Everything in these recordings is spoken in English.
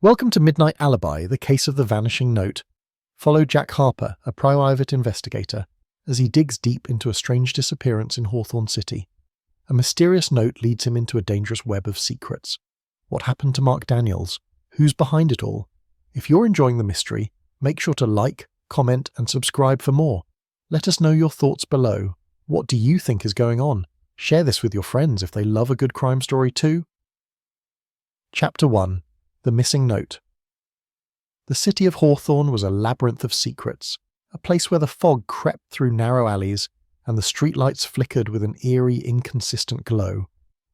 Welcome to Midnight Alibi, the case of the vanishing note. Follow Jack Harper, a private investigator, as he digs deep into a strange disappearance in Hawthorne City. A mysterious note leads him into a dangerous web of secrets. What happened to Mark Daniels? Who's behind it all? If you're enjoying the mystery, make sure to like, comment, and subscribe for more. Let us know your thoughts below. What do you think is going on? Share this with your friends if they love a good crime story too. Chapter 1. The Missing Note. The city of Hawthorne was a labyrinth of secrets, a place where the fog crept through narrow alleys and the streetlights flickered with an eerie, inconsistent glow.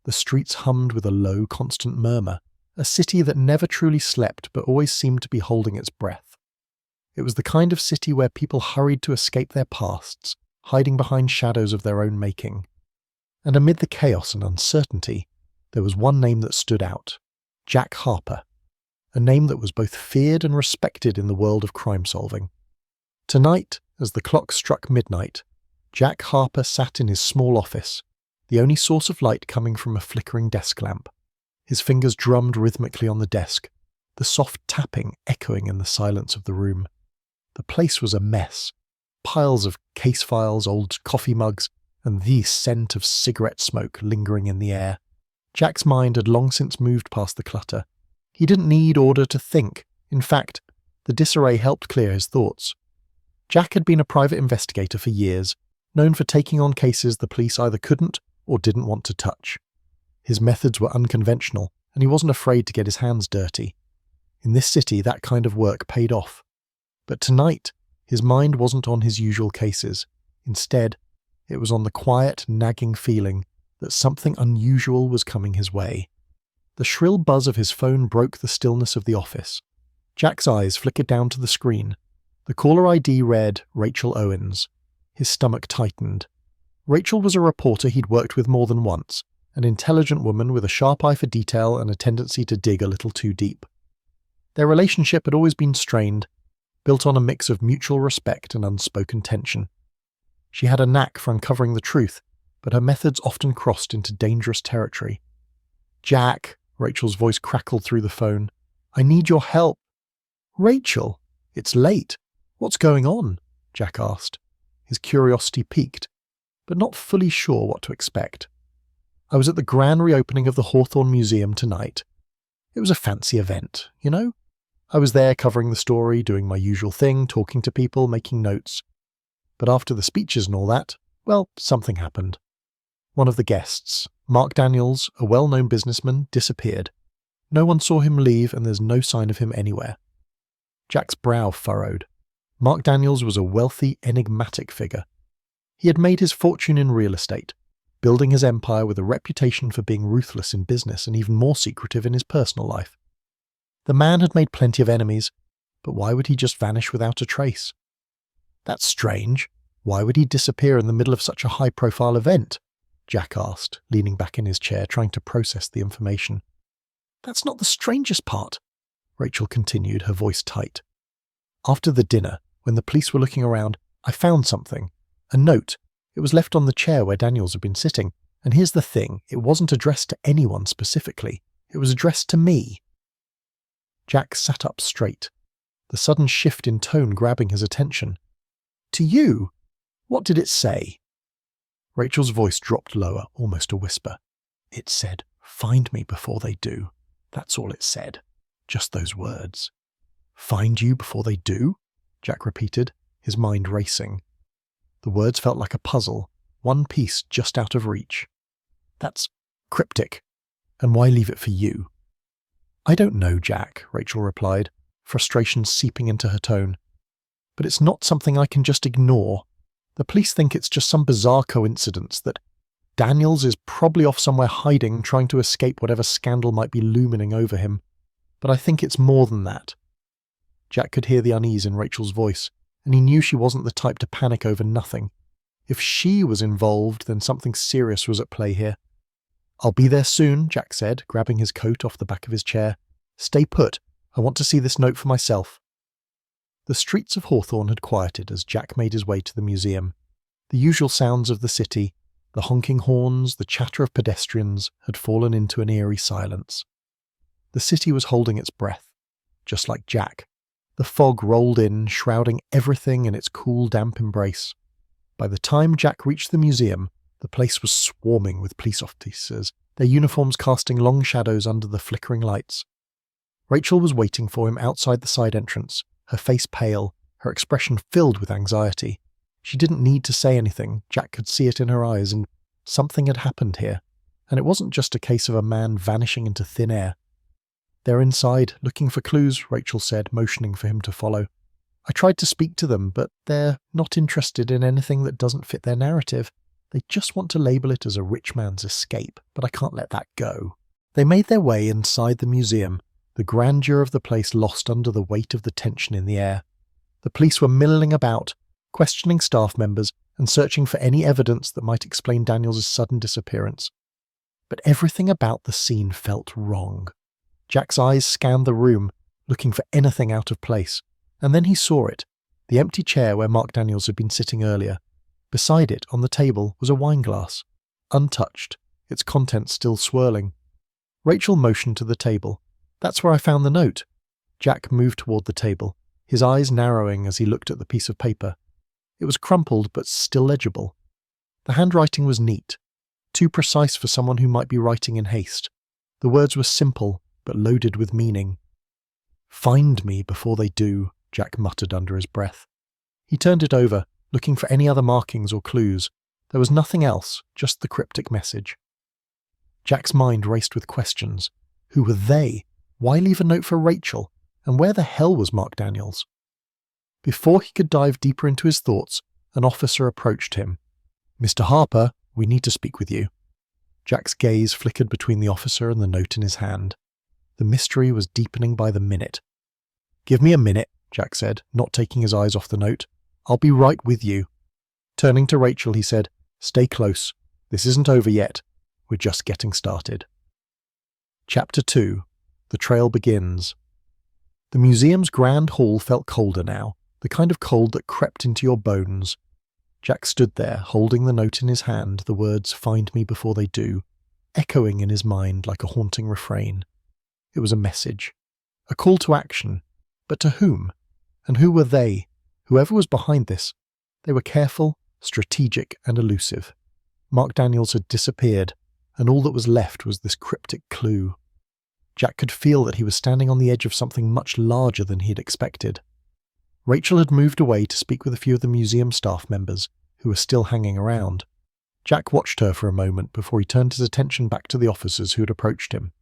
The streets hummed with a low, constant murmur, a city that never truly slept but always seemed to be holding its breath. It was the kind of city where people hurried to escape their pasts, hiding behind shadows of their own making. And amid the chaos and uncertainty, there was one name that stood out: Jack Harper. A name that was both feared and respected in the world of crime-solving. Tonight, as the clock struck midnight, Jack Harper sat in his small office, the only source of light coming from a flickering desk lamp. His fingers drummed rhythmically on the desk, the soft tapping echoing in the silence of the room. The place was a mess. Piles of case files, old coffee mugs, and the scent of cigarette smoke lingering in the air. Jack's mind had long since moved past the clutter. He didn't need order to think. In fact, the disarray helped clear his thoughts. Jack had been a private investigator for years, known for taking on cases the police either couldn't or didn't want to touch. His methods were unconventional, and he wasn't afraid to get his hands dirty. In this city, that kind of work paid off. But tonight, his mind wasn't on his usual cases. Instead, it was on the quiet, nagging feeling that something unusual was coming his way. The shrill buzz of his phone broke the stillness of the office. Jack's eyes flickered down to the screen. The caller ID read Rachel Owens. His stomach tightened. Rachel was a reporter he'd worked with more than once, an intelligent woman with a sharp eye for detail and a tendency to dig a little too deep. Their relationship had always been strained, built on a mix of mutual respect and unspoken tension. She had a knack for uncovering the truth, but her methods often crossed into dangerous territory. "Jack," Rachel's voice crackled through the phone. "I need your help." "Rachel, it's late. What's going on?" Jack asked, his curiosity piqued, but not fully sure what to expect. "I was at the grand reopening of the Hawthorne Museum tonight. It was a fancy event, you know? I was there covering the story, doing my usual thing, talking to people, making notes. But after the speeches and all that, well, something happened. One of the guests, Mark Daniels, a well-known businessman, disappeared. No one saw him leave, and there's no sign of him anywhere." Jack's brow furrowed. Mark Daniels was a wealthy, enigmatic figure. He had made his fortune in real estate, building his empire with a reputation for being ruthless in business and even more secretive in his personal life. The man had made plenty of enemies, but why would he just vanish without a trace? "That's strange. Why would he disappear in the middle of such a high-profile event?" Jack asked, leaning back in his chair, trying to process the information. "That's not the strangest part," Rachel continued, her voice tight. "After the dinner, when the police were looking around, I found something. A note. It was left on the chair where Daniels had been sitting. And here's the thing, it wasn't addressed to anyone specifically. It was addressed to me." Jack sat up straight, the sudden shift in tone grabbing his attention. "To you? What did it say?" Rachel's voice dropped lower, almost a whisper. "It said, 'Find me before they do.' That's all it said. Just those words." "Find you before they do?" Jack repeated, his mind racing. The words felt like a puzzle, one piece just out of reach. "That's cryptic. And why leave it for you?" "I don't know, Jack," Rachel replied, frustration seeping into her tone. "But it's not something I can just ignore. The police think it's just some bizarre coincidence that Daniels is probably off somewhere hiding, trying to escape whatever scandal might be looming over him. But I think it's more than that." Jack could hear the unease in Rachel's voice, and he knew she wasn't the type to panic over nothing. If she was involved, then something serious was at play here. "I'll be there soon," Jack said, grabbing his coat off the back of his chair. "Stay put. I want to see this note for myself." The streets of Hawthorne had quieted as Jack made his way to the museum. The usual sounds of the city, the honking horns, the chatter of pedestrians, had fallen into an eerie silence. The city was holding its breath, just like Jack. The fog rolled in, shrouding everything in its cool, damp embrace. By the time Jack reached the museum, the place was swarming with police officers, their uniforms casting long shadows under the flickering lights. Rachel was waiting for him outside the side entrance, her face pale, her expression filled with anxiety. She didn't need to say anything, Jack could see it in her eyes, and something had happened here. And it wasn't just a case of a man vanishing into thin air. "They're inside, looking for clues," Rachel said, motioning for him to follow. "I tried to speak to them, but they're not interested in anything that doesn't fit their narrative. They just want to label it as a rich man's escape, but I can't let that go." They made their way inside the museum, the grandeur of the place lost under the weight of the tension in the air. The police were milling about, questioning staff members and searching for any evidence that might explain Daniels' sudden disappearance. But everything about the scene felt wrong. Jack's eyes scanned the room, looking for anything out of place, and then he saw it, the empty chair where Mark Daniels had been sitting earlier. Beside it, on the table, was a wine glass, untouched, its contents still swirling. Rachel motioned to the table. "That's where I found the note." Jack moved toward the table, his eyes narrowing as he looked at the piece of paper. It was crumpled but still legible. The handwriting was neat, too precise for someone who might be writing in haste. The words were simple, but loaded with meaning. "Find me before they do," Jack muttered under his breath. He turned it over, looking for any other markings or clues. There was nothing else, just the cryptic message. Jack's mind raced with questions. Who were they? Why leave a note for Rachel? And where the hell was Mark Daniels? Before he could dive deeper into his thoughts, an officer approached him. "Mr. Harper, we need to speak with you." Jack's gaze flickered between the officer and the note in his hand. The mystery was deepening by the minute. "Give me a minute," Jack said, not taking his eyes off the note. "I'll be right with you." Turning to Rachel, he said, "Stay close. This isn't over yet. We're just getting started." Chapter 2. The Trail Begins. The museum's grand hall felt colder now, the kind of cold that crept into your bones. Jack stood there, holding the note in his hand, the words "Find me before they do," echoing in his mind like a haunting refrain. It was a message, a call to action, but to whom? And who were they? Whoever was behind this. They were careful, strategic, and elusive. Mark Daniels had disappeared, and all that was left was this cryptic clue. Jack could feel that he was standing on the edge of something much larger than he had expected. Rachel had moved away to speak with a few of the museum staff members, who were still hanging around. Jack watched her for a moment before he turned his attention back to the officers who had approached him.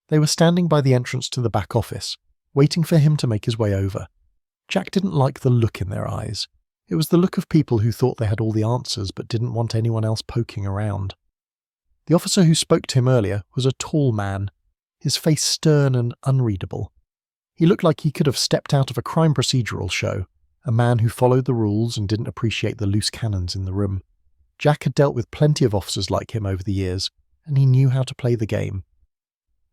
They were standing by the entrance to the back office, waiting for him to make his way over. Jack didn't like the look in their eyes. It was the look of people who thought they had all the answers but didn't want anyone else poking around. The officer who spoke to him earlier was a tall man, his face stern and unreadable. He looked like he could have stepped out of a crime procedural show, a man who followed the rules and didn't appreciate the loose cannons in the room. Jack had dealt with plenty of officers like him over the years, and he knew how to play the game.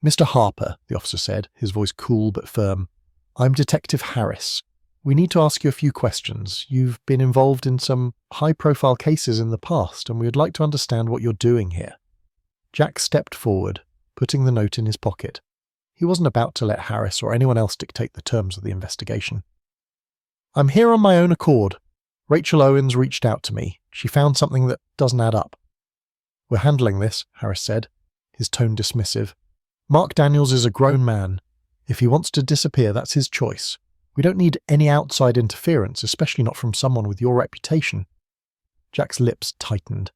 "Mr. Harper," the officer said, his voice cool but firm. "I'm Detective Harris. We need to ask you a few questions. You've been involved in some high-profile cases in the past, and we would like to understand what you're doing here." Jack stepped forward, putting the note in his pocket. He wasn't about to let Harris or anyone else dictate the terms of the investigation. "I'm here on my own accord. Rachel Owens reached out to me. She found something that doesn't add up." "We're handling this," Harris said, his tone dismissive. "Mark Daniels is a grown man. If he wants to disappear, that's his choice. We don't need any outside interference, especially not from someone with your reputation." Jack's lips tightened.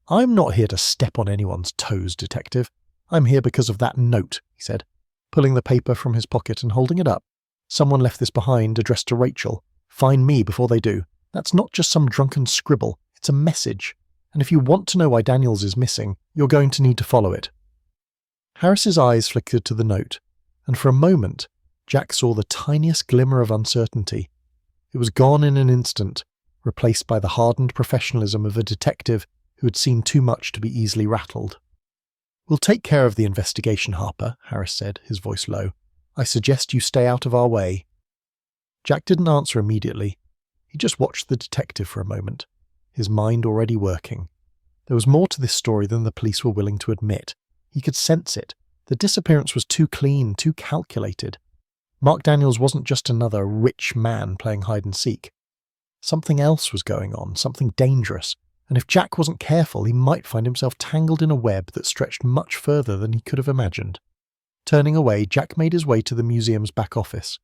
"I'm not here to step on anyone's toes, Detective. I'm here because of that note," he said, pulling the paper from his pocket and holding it up. "Someone left this behind, addressed to Rachel. Find me before they do. That's not just some drunken scribble. It's a message. And if you want to know why Daniels is missing, you're going to need to follow it." Harris's eyes flickered to the note, and for a moment, Jack saw the tiniest glimmer of uncertainty. It was gone in an instant, replaced by the hardened professionalism of a detective who had seen too much to be easily rattled. "We'll take care of the investigation, Harper," Harris said, his voice low. "I suggest you stay out of our way." Jack didn't answer immediately. He just watched the detective for a moment, his mind already working. There was more to this story than the police were willing to admit. He could sense it. The disappearance was too clean, too calculated. Mark Daniels wasn't just another rich man playing hide and seek. Something else was going on, something dangerous, and if Jack wasn't careful, he might find himself tangled in a web that stretched much further than he could have imagined. Turning away, Jack made his way to the museum's back office.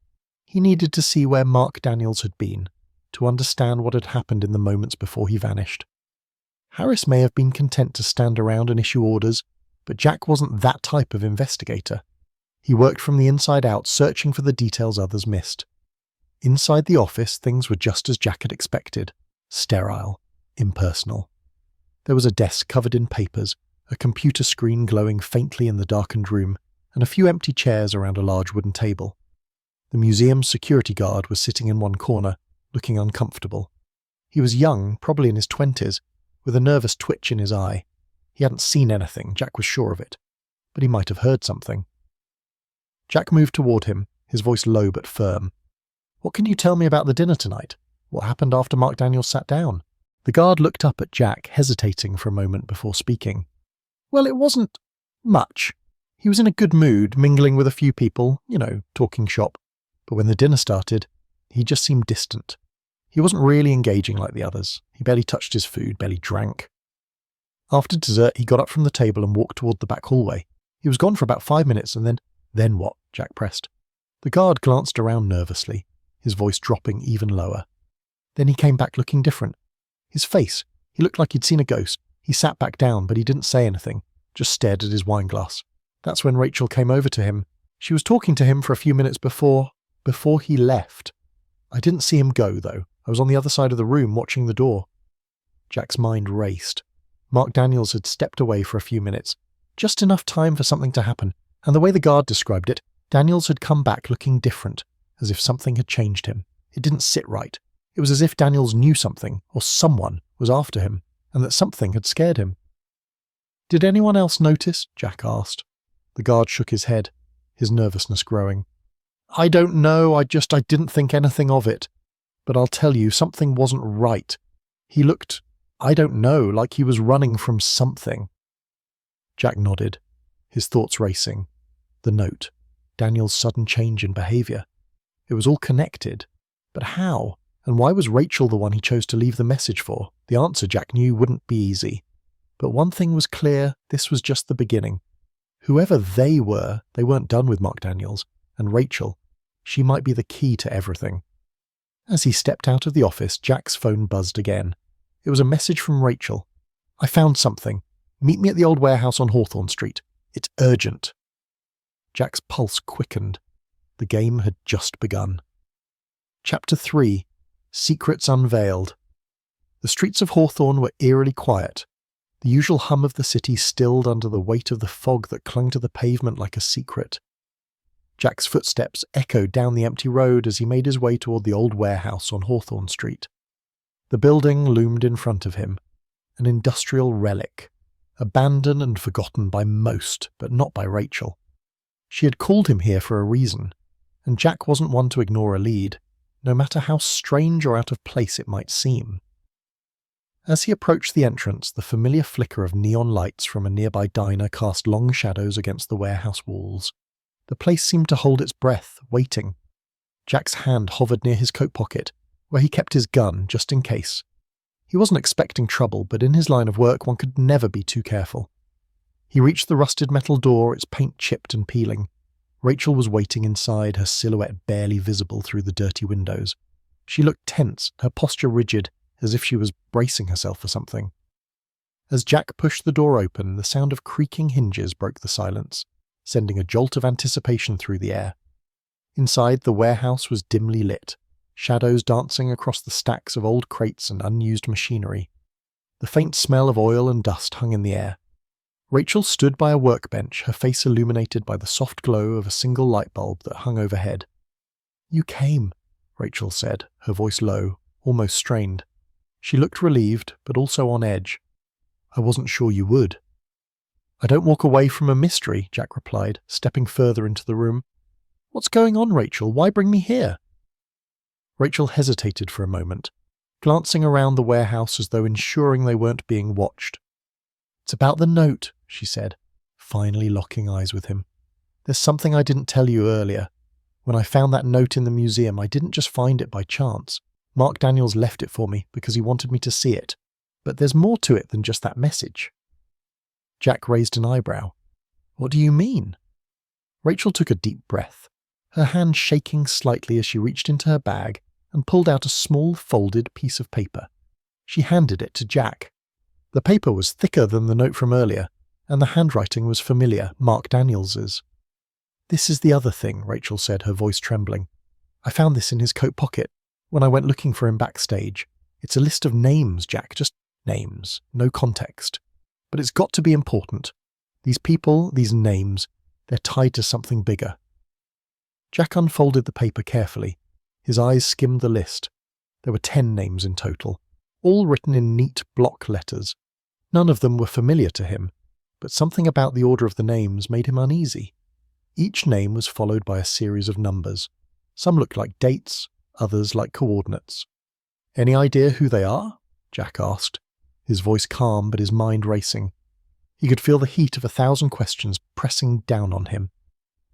He needed to see where Mark Daniels had been, to understand what had happened in the moments before he vanished. Harris may have been content to stand around and issue orders, but Jack wasn't that type of investigator. He worked from the inside out, searching for the details others missed. Inside the office, things were just as Jack had expected: sterile, impersonal. There was a desk covered in papers, a computer screen glowing faintly in the darkened room, and a few empty chairs around a large wooden table. The museum's security guard was sitting in one corner, looking uncomfortable. He was young, probably in his 20s, with a nervous twitch in his eye. He hadn't seen anything, Jack was sure of it, but he might have heard something. Jack moved toward him, his voice low but firm. "What can you tell me about the dinner tonight? What happened after Mark Daniels sat down?" The guard looked up at Jack, hesitating for a moment before speaking. "Well, it wasn't much. He was in a good mood, mingling with a few people, talking shop. But when the dinner started, he just seemed distant. He wasn't really engaging like the others. He barely touched his food, barely drank. After dessert, he got up from the table and walked toward the back hallway. He was gone for about 5 minutes and then what?" Jack pressed. The guard glanced around nervously, his voice dropping even lower. Then he came back looking different. His face, he looked like he'd seen a ghost. He sat back down, but he didn't say anything, just stared at his wine glass. That's when Rachel came over to him. She was talking to him for a few minutes before he left. I didn't see him go, though. I was on the other side of the room watching the door. Jack's mind raced. Mark Daniels had stepped away for a few minutes, just enough time for something to happen, and the way the guard described it, Daniels had come back looking different, as if something had changed him. It didn't sit right. It was as if Daniels knew something, or someone, was after him, and that something had scared him. "Did anyone else notice?" Jack asked. The guard shook his head, his nervousness growing. "I don't know, I didn't think anything of it. But I'll tell you, something wasn't right. He looked, I don't know, like he was running from something." Jack nodded, his thoughts racing. The note, Daniel's sudden change in behaviour. It was all connected. But how? And why was Rachel the one he chose to leave the message for? The answer, Jack knew, wouldn't be easy. But one thing was clear, this was just the beginning. Whoever they were, they weren't done with Mark Daniels. And Rachel, she might be the key to everything. As he stepped out of the office, Jack's phone buzzed again. It was a message from Rachel. "I found something. Meet me at the old warehouse on Hawthorne Street. It's urgent." Jack's pulse quickened. The game had just begun. Chapter 3. Secrets Unveiled. The streets of Hawthorne were eerily quiet. The usual hum of the city stilled under the weight of the fog that clung to the pavement like a secret. Jack's footsteps echoed down the empty road as he made his way toward the old warehouse on Hawthorne Street. The building loomed in front of him, an industrial relic, abandoned and forgotten by most, but not by Rachel. She had called him here for a reason, and Jack wasn't one to ignore a lead, no matter how strange or out of place it might seem. As he approached the entrance, the familiar flicker of neon lights from a nearby diner cast long shadows against the warehouse walls. The place seemed to hold its breath, waiting. Jack's hand hovered near his coat pocket, where he kept his gun, just in case. He wasn't expecting trouble, but in his line of work one could never be too careful. He reached the rusted metal door, its paint chipped and peeling. Rachel was waiting inside, her silhouette barely visible through the dirty windows. She looked tense, her posture rigid, as if she was bracing herself for something. As Jack pushed the door open, the sound of creaking hinges broke the silence, sending a jolt of anticipation through the air. Inside, the warehouse was dimly lit, shadows dancing across the stacks of old crates and unused machinery. The faint smell of oil and dust hung in the air. Rachel stood by a workbench, her face illuminated by the soft glow of a single light bulb that hung overhead. "You came," Rachel said, her voice low, almost strained. She looked relieved, but also on edge. "I wasn't sure you would." "I don't walk away from a mystery," Jack replied, stepping further into the room. "What's going on, Rachel? Why bring me here?" Rachel hesitated for a moment, glancing around the warehouse as though ensuring they weren't being watched. "It's about the note," she said, finally locking eyes with him. "There's something I didn't tell you earlier. When I found that note in the museum, I didn't just find it by chance. Mark Daniels left it for me because he wanted me to see it. But there's more to it than just that message." Jack raised an eyebrow. "What do you mean?" Rachel took a deep breath, her hand shaking slightly as she reached into her bag and pulled out a small folded piece of paper. She handed it to Jack. The paper was thicker than the note from earlier, and the handwriting was familiar, Mark Daniels's. "This is the other thing," Rachel said, her voice trembling. "I found this in his coat pocket when I went looking for him backstage. It's a list of names, Jack, just names, no context. But it's got to be important. These people, these names, they're tied to something bigger." Jack unfolded the paper carefully. His eyes skimmed the list. There were 10 names in total, all written in neat block letters. None of them were familiar to him, but something about the order of the names made him uneasy. Each name was followed by a series of numbers. Some looked like dates, others like coordinates. "Any idea who they are?" Jack asked, his voice calm but his mind racing. He could feel the heat of 1,000 questions pressing down on him.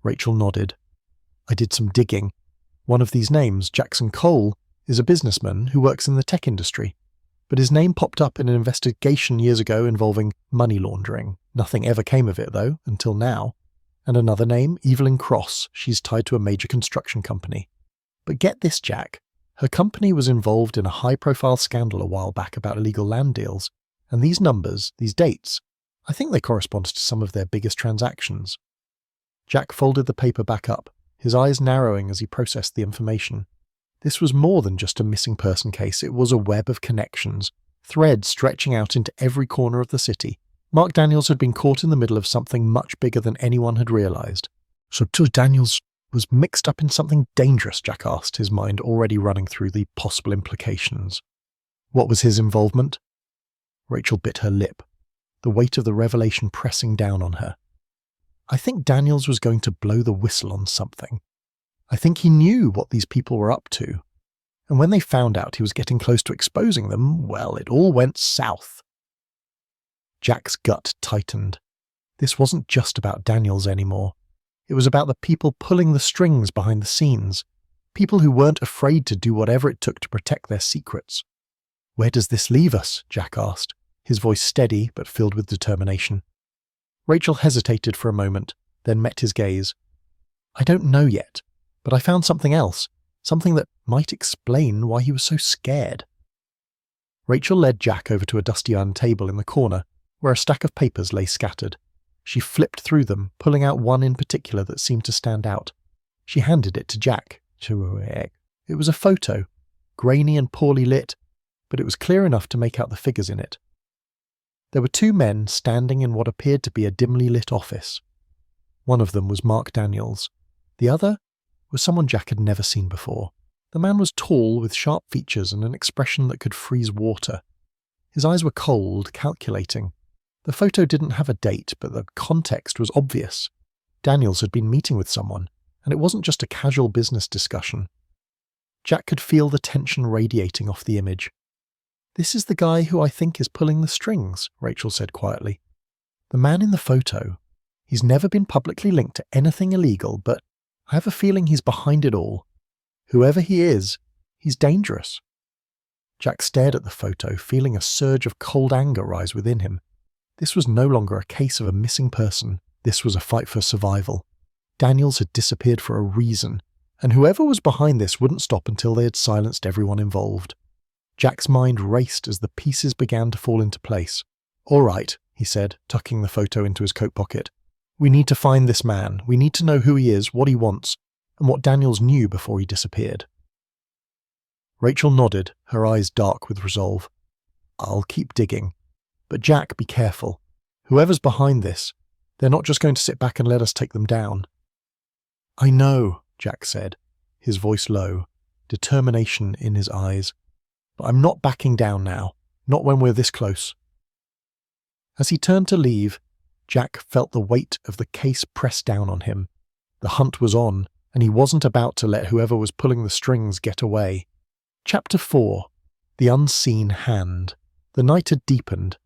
Rachel nodded. "I did some digging. One of these names, Jackson Cole, is a businessman who works in the tech industry. But his name popped up in an investigation years ago involving money laundering. Nothing ever came of it, though, until now. And another name, Evelyn Cross. She's tied to a major construction company. But get this, Jack. Her company was involved in a high-profile scandal a while back about illegal land deals. And these numbers, these dates, I think they correspond to some of their biggest transactions." Jack folded the paper back up, his eyes narrowing as he processed the information. This was more than just a missing person case. It was a web of connections, threads stretching out into every corner of the city. Mark Daniels had been caught in the middle of something much bigger than anyone had realized. "So Daniels was mixed up in something dangerous?" Jack asked, his mind already running through the possible implications. "What was his involvement?" Rachel bit her lip, the weight of the revelation pressing down on her. "I think Daniels was going to blow the whistle on something. I think he knew what these people were up to. And when they found out he was getting close to exposing them, well, it all went south." Jack's gut tightened. This wasn't just about Daniels anymore. It was about the people pulling the strings behind the scenes, people who weren't afraid to do whatever it took to protect their secrets. "Where does this leave us?" Jack asked, his voice steady but filled with determination. Rachel hesitated for a moment, then met his gaze. "I don't know yet, but I found something else, something that might explain why he was so scared." Rachel led Jack over to a dusty iron table in the corner, where a stack of papers lay scattered. She flipped through them, pulling out one in particular that seemed to stand out. She handed it to Jack. It was a photo, grainy and poorly lit, but it was clear enough to make out the figures in it. There were 2 men standing in what appeared to be a dimly lit office. One of them was Mark Daniels. The other was someone Jack had never seen before. The man was tall, with sharp features and an expression that could freeze water. His eyes were cold, calculating. The photo didn't have a date, but the context was obvious. Daniels had been meeting with someone, and it wasn't just a casual business discussion. Jack could feel the tension radiating off the image. "This is the guy who I think is pulling the strings," Rachel said quietly. "The man in the photo. He's never been publicly linked to anything illegal, but I have a feeling he's behind it all. Whoever he is, he's dangerous." Jack stared at the photo, feeling a surge of cold anger rise within him. This was no longer a case of a missing person. This was a fight for survival. Daniels had disappeared for a reason, and whoever was behind this wouldn't stop until they had silenced everyone involved. Jack's mind raced as the pieces began to fall into place. "All right," he said, tucking the photo into his coat pocket. "We need to find this man. We need to know who he is, what he wants, and what Daniels knew before he disappeared." Rachel nodded, her eyes dark with resolve. "I'll keep digging. But Jack, be careful. Whoever's behind this, they're not just going to sit back and let us take them down." "I know," Jack said, his voice low, determination in his eyes. "But I'm not backing down now, not when we're this close." As he turned to leave, Jack felt the weight of the case press down on him. The hunt was on, and he wasn't about to let whoever was pulling the strings get away. Chapter 4. The Unseen Hand. The night had deepened,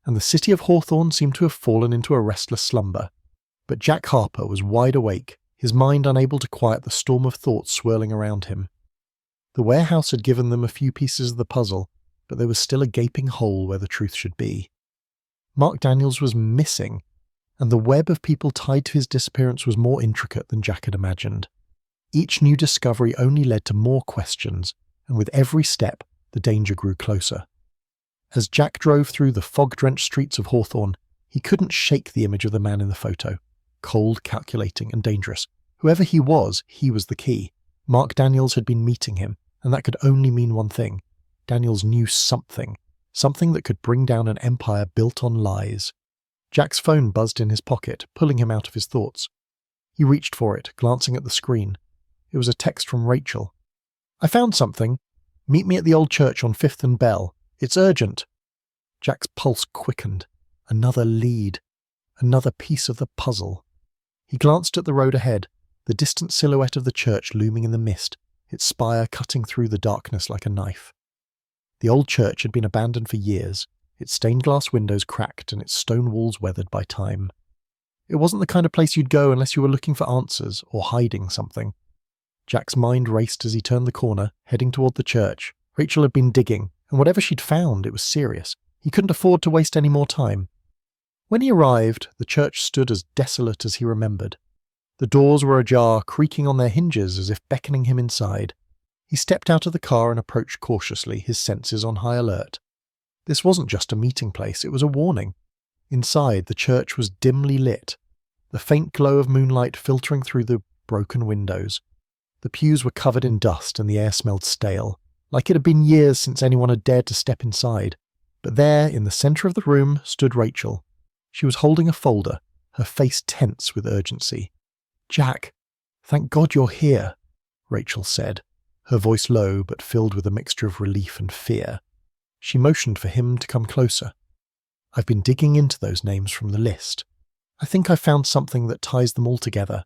and the city of Hawthorne seemed to have fallen into a restless slumber. But Jack Harper was wide awake, his mind unable to quiet the storm of thoughts swirling around him. The warehouse had given them a few pieces of the puzzle, but there was still a gaping hole where the truth should be. Mark Daniels was missing, and the web of people tied to his disappearance was more intricate than Jack had imagined. Each new discovery only led to more questions, and with every step, the danger grew closer. As Jack drove through the fog-drenched streets of Hawthorne, he couldn't shake the image of the man in the photo. Cold, calculating, and dangerous. Whoever he was the key. Mark Daniels had been meeting him, and that could only mean one thing. Daniels knew something that could bring down an empire built on lies. Jack's phone buzzed in his pocket, pulling him out of his thoughts. He reached for it, glancing at the screen. It was a text from Rachel. "I found something. Meet me at the old church on 5th and Bell. It's urgent." Jack's pulse quickened. Another lead. Another piece of the puzzle. He glanced at the road ahead, the distant silhouette of the church looming in the mist, its spire cutting through the darkness like a knife. The old church had been abandoned for years, its stained glass windows cracked and its stone walls weathered by time. It wasn't the kind of place you'd go unless you were looking for answers or hiding something. Jack's mind raced as he turned the corner, heading toward the church. Rachel had been digging, and whatever she'd found, it was serious. He couldn't afford to waste any more time. When he arrived, the church stood as desolate as he remembered. The doors were ajar, creaking on their hinges as if beckoning him inside. He stepped out of the car and approached cautiously, his senses on high alert. This wasn't just a meeting place, it was a warning. Inside, the church was dimly lit, the faint glow of moonlight filtering through the broken windows. The pews were covered in dust and the air smelled stale, like it had been years since anyone had dared to step inside. But there, in the centre of the room, stood Rachel. She was holding a folder, her face tense with urgency. "Jack, thank God you're here," Rachel said, her voice low but filled with a mixture of relief and fear. She motioned for him to come closer. "I've been digging into those names from the list. I think I found something that ties them all together."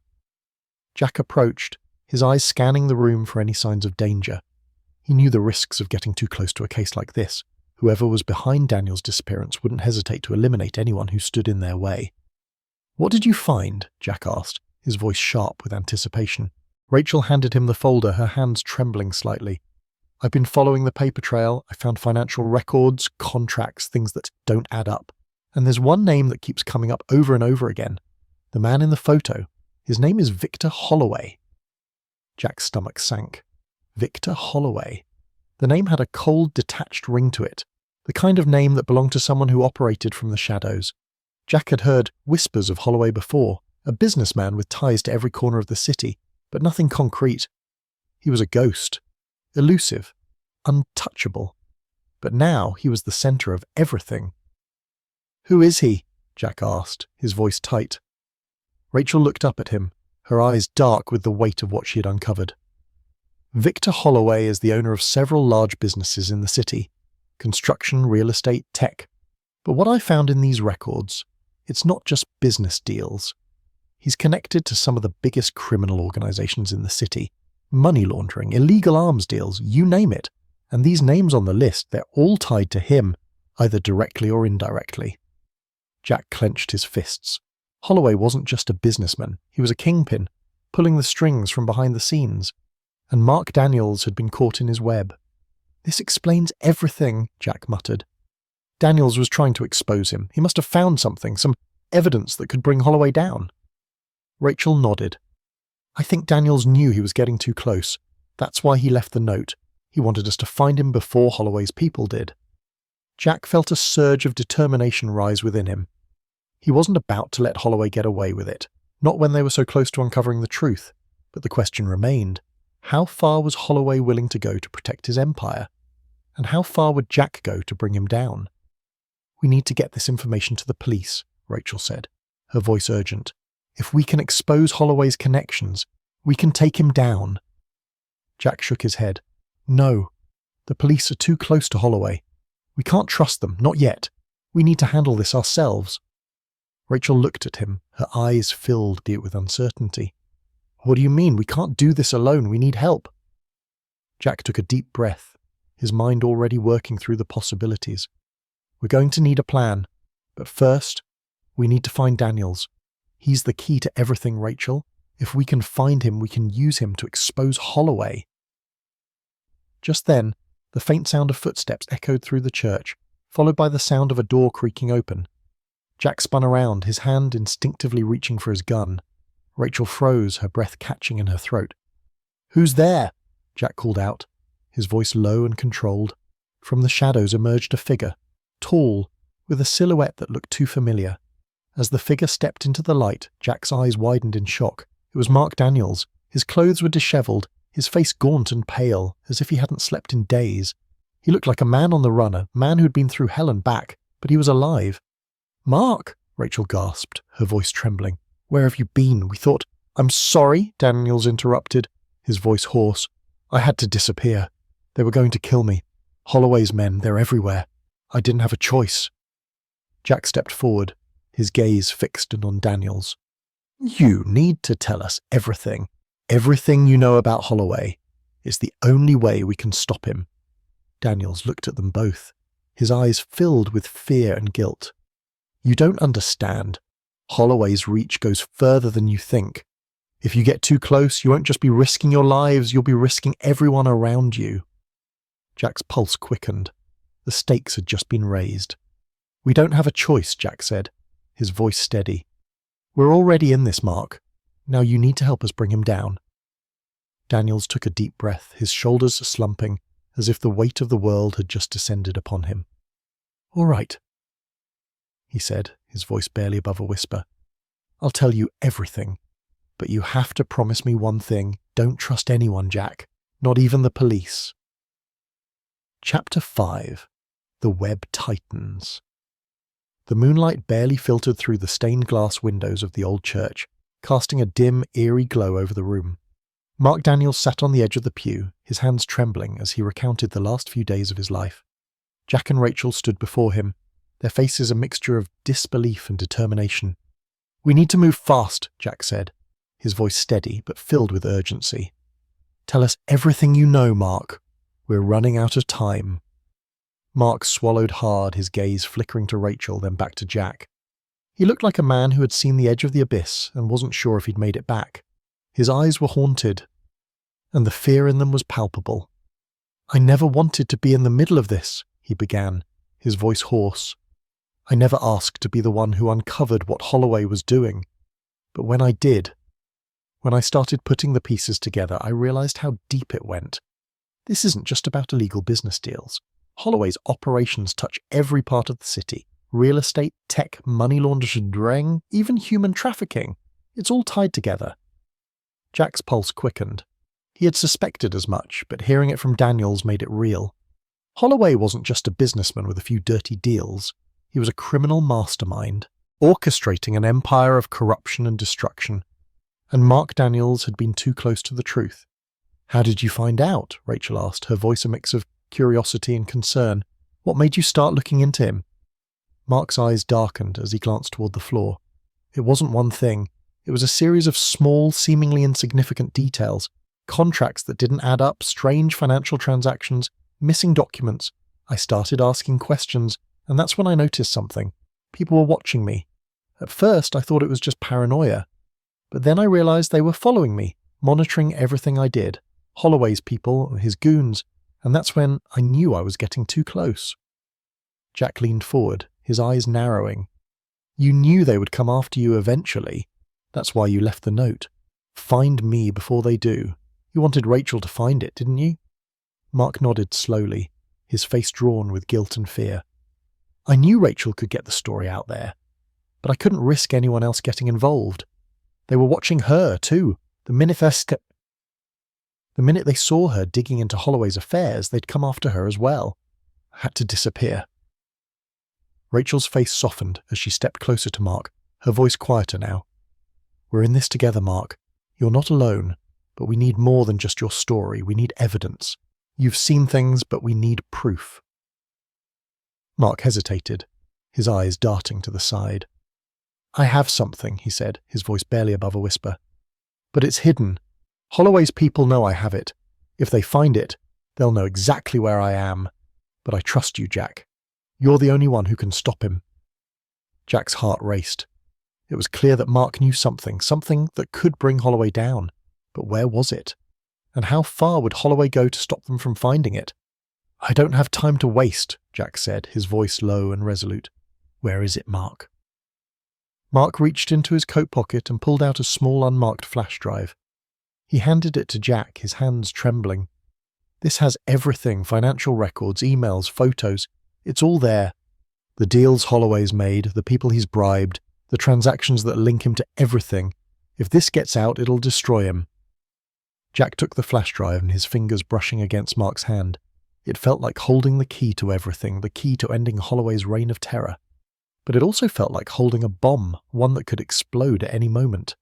Jack approached, his eyes scanning the room for any signs of danger. He knew the risks of getting too close to a case like this. Whoever was behind Daniel's disappearance wouldn't hesitate to eliminate anyone who stood in their way. "What did you find?" Jack asked, his voice sharp with anticipation. Rachel handed him the folder, her hands trembling slightly. "I've been following the paper trail. I found financial records, contracts, things that don't add up. And there's one name that keeps coming up over and over again. The man in the photo. His name is Victor Holloway." Jack's stomach sank. Victor Holloway. The name had a cold, detached ring to it, the kind of name that belonged to someone who operated from the shadows. Jack had heard whispers of Holloway before, a businessman with ties to every corner of the city, but nothing concrete. He was a ghost, elusive, untouchable. But now he was the centre of everything. "Who is he?" Jack asked, his voice tight. Rachel looked up at him, her eyes dark with the weight of what she had uncovered. "Victor Holloway is the owner of several large businesses in the city. Construction, real estate, tech. But what I found in these records, it's not just business deals. He's connected to some of the biggest criminal organizations in the city. Money laundering, illegal arms deals, you name it. And these names on the list, they're all tied to him, either directly or indirectly." Jack clenched his fists. Holloway wasn't just a businessman, he was a kingpin, pulling the strings from behind the scenes. And Mark Daniels had been caught in his web. "This explains everything," Jack muttered. Daniels was trying to expose him. He must have found something, some evidence that could bring Holloway down. Rachel nodded. "I think Daniels knew he was getting too close. That's why he left the note. He wanted us to find him before Holloway's people did." Jack felt a surge of determination rise within him. He wasn't about to let Holloway get away with it, not when they were so close to uncovering the truth. But the question remained. How far was Holloway willing to go to protect his empire? And how far would Jack go to bring him down? "We need to get this information to the police," Rachel said, her voice urgent. "If we can expose Holloway's connections, we can take him down." Jack shook his head. "No, the police are too close to Holloway. We can't trust them, not yet. We need to handle this ourselves." Rachel looked at him, her eyes filled with uncertainty. "What do you mean? We can't do this alone. We need help." Jack took a deep breath, his mind already working through the possibilities. "We're going to need a plan. But first, we need to find Daniels. He's the key to everything, Rachel. If we can find him, we can use him to expose Holloway. Just then, the faint sound of footsteps echoed through the church, followed by the sound of a door creaking open. Jack spun around, his hand instinctively reaching for his gun. Rachel froze, her breath catching in her throat. "Who's there?" Jack called out, his voice low and controlled. From the shadows emerged a figure, tall, with a silhouette that looked too familiar. As the figure stepped into the light, Jack's eyes widened in shock. It was Mark Daniels. His clothes were disheveled, his face gaunt and pale, as if he hadn't slept in days. He looked like a man on the run, a man who'd been through hell and back, but he was alive. "Mark!" Rachel gasped, her voice trembling. "Where have you been? We thought—" "I'm sorry," Daniels interrupted, his voice hoarse. "I had to disappear. They were going to kill me. Holloway's men, they're everywhere. I didn't have a choice." Jack stepped forward, his gaze fixed on Daniels. "You need to tell us everything. Everything you know about Holloway. It's the only way we can stop him." Daniels looked at them both, his eyes filled with fear and guilt. "You don't understand. Holloway's reach goes further than you think. If you get too close, you won't just be risking your lives, you'll be risking everyone around you." Jack's pulse quickened. The stakes had just been raised. "We don't have a choice," Jack said, his voice steady. "We're already in this, Mark. Now you need to help us bring him down." Daniels took a deep breath, his shoulders slumping, as if the weight of the world had just descended upon him. "All right," he said, his voice barely above a whisper. "I'll tell you everything. But you have to promise me one thing. Don't trust anyone, Jack. Not even the police." Chapter 5. The Web Tightens. The moonlight barely filtered through the stained glass windows of the old church, casting a dim, eerie glow over the room. Mark Daniels sat on the edge of the pew, his hands trembling as he recounted the last few days of his life. Jack and Rachel stood before him, their faces a mixture of disbelief and determination. "We need to move fast," Jack said, his voice steady but filled with urgency. "Tell us everything you know, Mark. We're running out of time." Mark swallowed hard, his gaze flickering to Rachel, then back to Jack. He looked like a man who had seen the edge of the abyss and wasn't sure if he'd made it back. His eyes were haunted, and the fear in them was palpable. "I never wanted to be in the middle of this," he began, his voice hoarse. "I never asked to be the one who uncovered what Holloway was doing. But when I did, when I started putting the pieces together, I realized how deep it went. This isn't just about illegal business deals. Holloway's operations touch every part of the city. Real estate, tech, money laundering, even human trafficking. It's all tied together." Jack's pulse quickened. He had suspected as much, but hearing it from Daniels made it real. Holloway wasn't just a businessman with a few dirty deals. He was a criminal mastermind, orchestrating an empire of corruption and destruction. And Mark Daniels had been too close to the truth. "How did you find out?" Rachel asked, her voice a mix of curiosity and concern. "What made you start looking into him?" Mark's eyes darkened as he glanced toward the floor. It wasn't one thing. It was a series of small, seemingly insignificant details. Contracts that didn't add up, strange financial transactions, missing documents. I started asking questions, and that's when I noticed something. People were watching me. At first, I thought it was just paranoia. But then I realized they were following me, monitoring everything I did. Holloway's people, his goons, and that's when I knew I was getting too close. Jack leaned forward, his eyes narrowing. "You knew they would come after you eventually. That's why you left the note. Find me before they do. You wanted Rachel to find it, didn't you?" Mark nodded slowly, his face drawn with guilt and fear. "I knew Rachel could get the story out there, but I couldn't risk anyone else getting involved. They were watching her, too. The minute they saw her digging into Holloway's affairs, they'd come after her as well. I had to disappear." Rachel's face softened as she stepped closer to Mark, her voice quieter now. "We're in this together, Mark. You're not alone, but we need more than just your story. We need evidence. You've seen things, but we need proof." Mark hesitated, his eyes darting to the side. "I have something," he said, his voice barely above a whisper. "But it's hidden. Holloway's people know I have it. If they find it, they'll know exactly where I am. But I trust you, Jack. You're the only one who can stop him." Jack's heart raced. It was clear that Mark knew something that could bring Holloway down. But where was it? And how far would Holloway go to stop them from finding it? "I don't have time to waste," Jack said, his voice low and resolute. "Where is it, Mark?" Mark reached into his coat pocket and pulled out a small unmarked flash drive. He handed it to Jack, his hands trembling. "This has everything, financial records, emails, photos. It's all there. The deals Holloway's made, the people he's bribed, the transactions that link him to everything. If this gets out, it'll destroy him." Jack took the flash drive and his fingers brushing against Mark's hand. It felt like holding the key to everything, the key to ending Holloway's reign of terror. But it also felt like holding a bomb, one that could explode at any moment.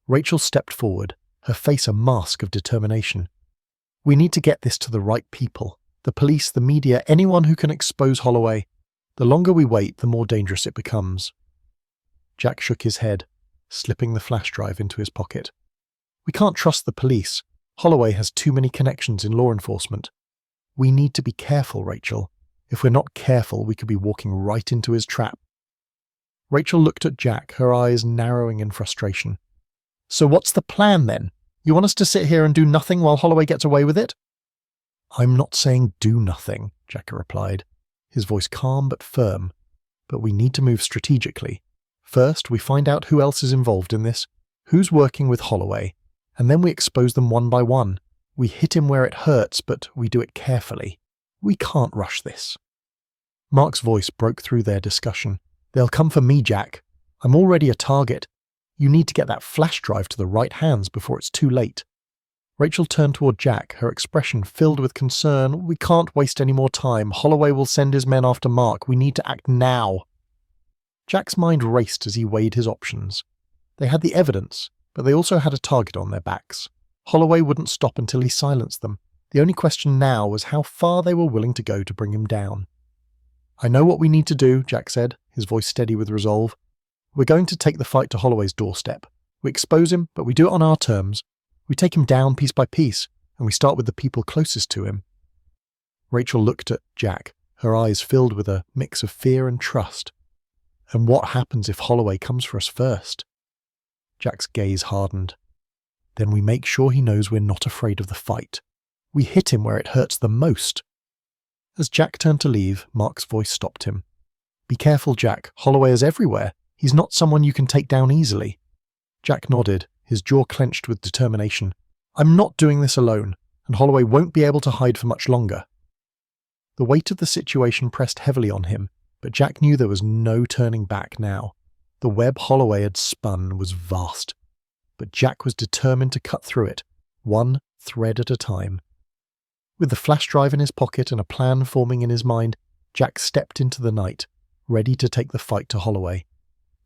Rachel stepped forward, her face a mask of determination. "We need to get this to the right people. The police, the media, anyone who can expose Holloway. The longer we wait, the more dangerous it becomes." Jack shook his head, slipping the flash drive into his pocket. "We can't trust the police. Holloway has too many connections in law enforcement. We need to be careful, Rachel. If we're not careful, we could be walking right into his trap." Rachel looked at Jack, her eyes narrowing in frustration. "So what's the plan then? You want us to sit here and do nothing while Holloway gets away with it?" "I'm not saying do nothing," Jack replied, his voice calm but firm. "But we need to move strategically. First, we find out who else is involved in this, who's working with Holloway, and then we expose them one by one. We hit him where it hurts, but we do it carefully. We can't rush this." Mark's voice broke through their discussion. "They'll come for me, Jack. I'm already a target. You need to get that flash drive to the right hands before it's too late." Rachel turned toward Jack, her expression filled with concern. "We can't waste any more time. Holloway will send his men after Mark. We need to act now." Jack's mind raced as he weighed his options. They had the evidence, but they also had a target on their backs. Holloway wouldn't stop until he silenced them. The only question now was how far they were willing to go to bring him down. "I know what we need to do," Jack said, his voice steady with resolve. "We're going to take the fight to Holloway's doorstep. We expose him, but we do it on our terms. We take him down piece by piece, and we start with the people closest to him." Rachel looked at Jack, her eyes filled with a mix of fear and trust. "And what happens if Holloway comes for us first?" Jack's gaze hardened. "Then we make sure he knows we're not afraid of the fight. We hit him where it hurts the most." As Jack turned to leave, Mark's voice stopped him. "Be careful, Jack. Holloway is everywhere. He's not someone you can take down easily." Jack nodded, his jaw clenched with determination. "I'm not doing this alone, and Holloway won't be able to hide for much longer." The weight of the situation pressed heavily on him, but Jack knew there was no turning back now. The web Holloway had spun was vast, but Jack was determined to cut through it, one thread at a time. With the flash drive in his pocket and a plan forming in his mind, Jack stepped into the night, ready to take the fight to Holloway.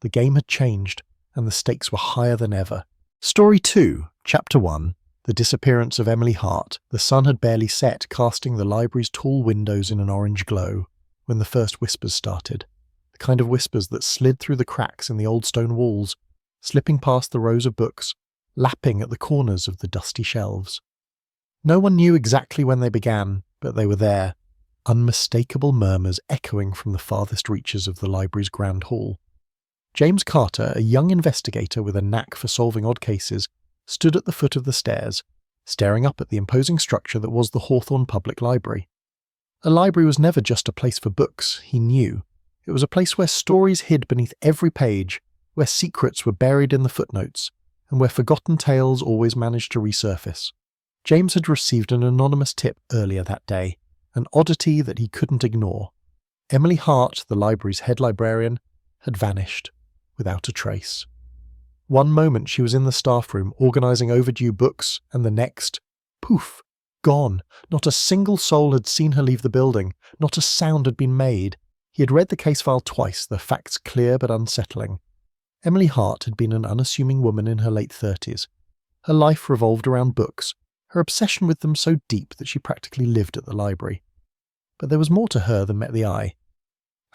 The game had changed, and the stakes were higher than ever. Story 2, Chapter 1, The Disappearance of Emily Hart. The sun had barely set, casting the library's tall windows in an orange glow, when the first whispers started. The kind of whispers that slid through the cracks in the old stone walls, slipping past the rows of books, lapping at the corners of the dusty shelves. No one knew exactly when they began, but they were there, unmistakable murmurs echoing from the farthest reaches of the library's grand hall. James Carter, a young investigator with a knack for solving odd cases, stood at the foot of the stairs, staring up at the imposing structure that was the Hawthorne Public Library. A library was never just a place for books, he knew. It was a place where stories hid beneath every page, where secrets were buried in the footnotes, and where forgotten tales always managed to resurface. James had received an anonymous tip earlier that day, an oddity that he couldn't ignore. Emily Hart, the library's head librarian, had vanished, without a trace. One moment she was in the staff room organising overdue books, and the next, poof, gone. Not a single soul had seen her leave the building, not a sound had been made. He had read the case file twice, the facts clear but unsettling. Emily Hart had been an unassuming woman in her late 30s. Her life revolved around books, her obsession with them so deep that she practically lived at the library. But there was more to her than met the eye.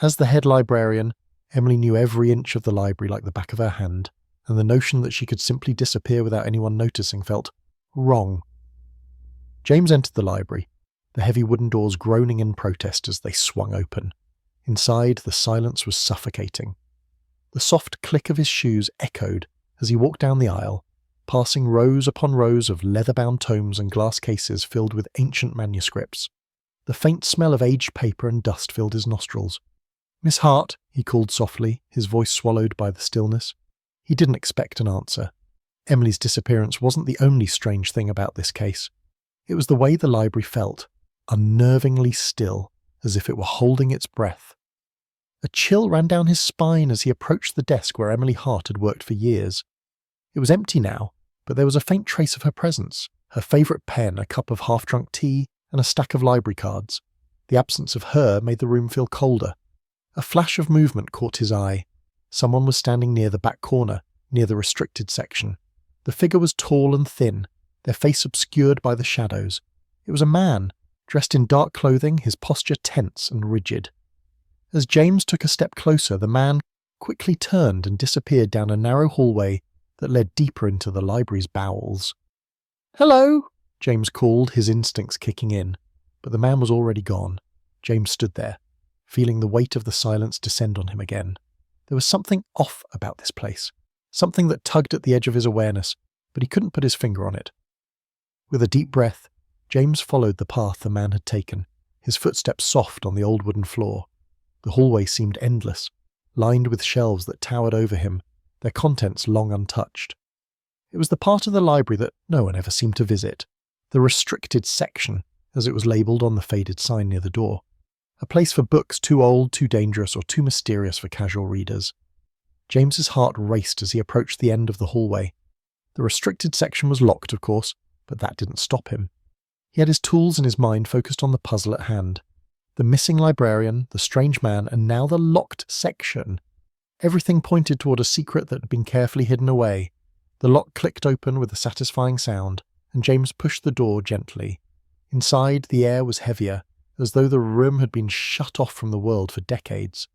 As the head librarian, Emily knew every inch of the library like the back of her hand, and the notion that she could simply disappear without anyone noticing felt wrong. James entered the library, the heavy wooden doors groaning in protest as they swung open. Inside, the silence was suffocating. The soft click of his shoes echoed as he walked down the aisle, passing rows upon rows of leather-bound tomes and glass cases filled with ancient manuscripts. The faint smell of aged paper and dust filled his nostrils. "Miss Hart," he called softly, his voice swallowed by the stillness. He didn't expect an answer. Emily's disappearance wasn't the only strange thing about this case. It was the way the library felt, unnervingly still, as if it were holding its breath. A chill ran down his spine as he approached the desk where Emily Hart had worked for years. It was empty now, but there was a faint trace of her presence, her favourite pen, a cup of half-drunk tea, and a stack of library cards. The absence of her made the room feel colder. A flash of movement caught his eye. Someone was standing near the back corner, near the restricted section. The figure was tall and thin, their face obscured by the shadows. It was a man, dressed in dark clothing, his posture tense and rigid. As James took a step closer, the man quickly turned and disappeared down a narrow hallway that led deeper into the library's bowels. "Hello," James called, his instincts kicking in, but the man was already gone. James stood there, feeling the weight of the silence descend on him again. There was something off about this place, something that tugged at the edge of his awareness, but he couldn't put his finger on it. With a deep breath, James followed the path the man had taken, his footsteps soft on the old wooden floor. The hallway seemed endless, lined with shelves that towered over him, their contents long untouched. It was the part of the library that no one ever seemed to visit, the restricted section, as it was labelled on the faded sign near the door. A place for books too old, too dangerous, or too mysterious for casual readers. James's heart raced as he approached the end of the hallway. The restricted section was locked, of course, but that didn't stop him. He had his tools and his mind focused on the puzzle at hand. The missing librarian, the strange man, and now the locked section. Everything pointed toward a secret that had been carefully hidden away. The lock clicked open with a satisfying sound, and James pushed the door gently. Inside, the air was heavier, as though the room had been shut off from the world for decades.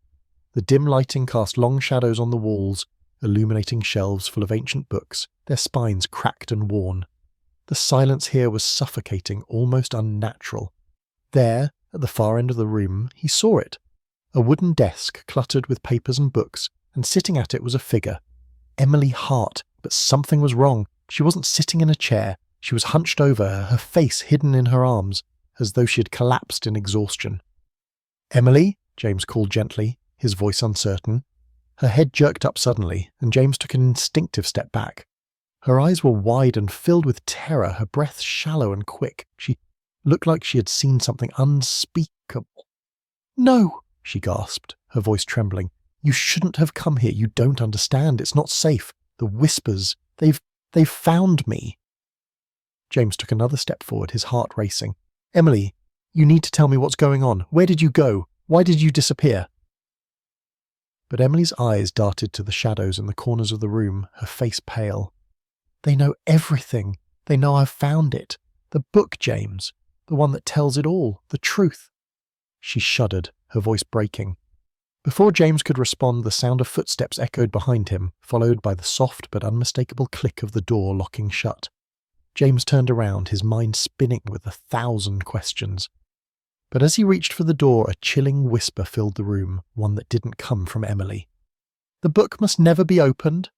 The dim lighting cast long shadows on the walls, illuminating shelves full of ancient books, their spines cracked and worn. The silence here was suffocating, almost unnatural. There, at the far end of the room, he saw it. A wooden desk cluttered with papers and books, and sitting at it was a figure. Emily Hart, but something was wrong. She wasn't sitting in a chair. She was hunched over, her face hidden in her arms, as though she had collapsed in exhaustion. "Emily?" James called gently, his voice uncertain. Her head jerked up suddenly, and James took an instinctive step back. Her eyes were wide and filled with terror, her breath shallow and quick. She looked like she had seen something unspeakable. "No!" she gasped, her voice trembling. "You shouldn't have come here. You don't understand. It's not safe. The whispers, they've found me." James took another step forward, his heart racing. "Emily, you need to tell me what's going on. Where did you go? Why did you disappear?" But Emily's eyes darted to the shadows in the corners of the room, her face pale. "They know everything. They know I've found it. The book, James. The one that tells it all. The truth." She shuddered, her voice breaking. Before James could respond, the sound of footsteps echoed behind him, followed by the soft but unmistakable click of the door locking shut. James turned around, his mind spinning with 1,000 questions. But as he reached for the door, a chilling whisper filled the room, one that didn't come from Emily. "The book must never be opened."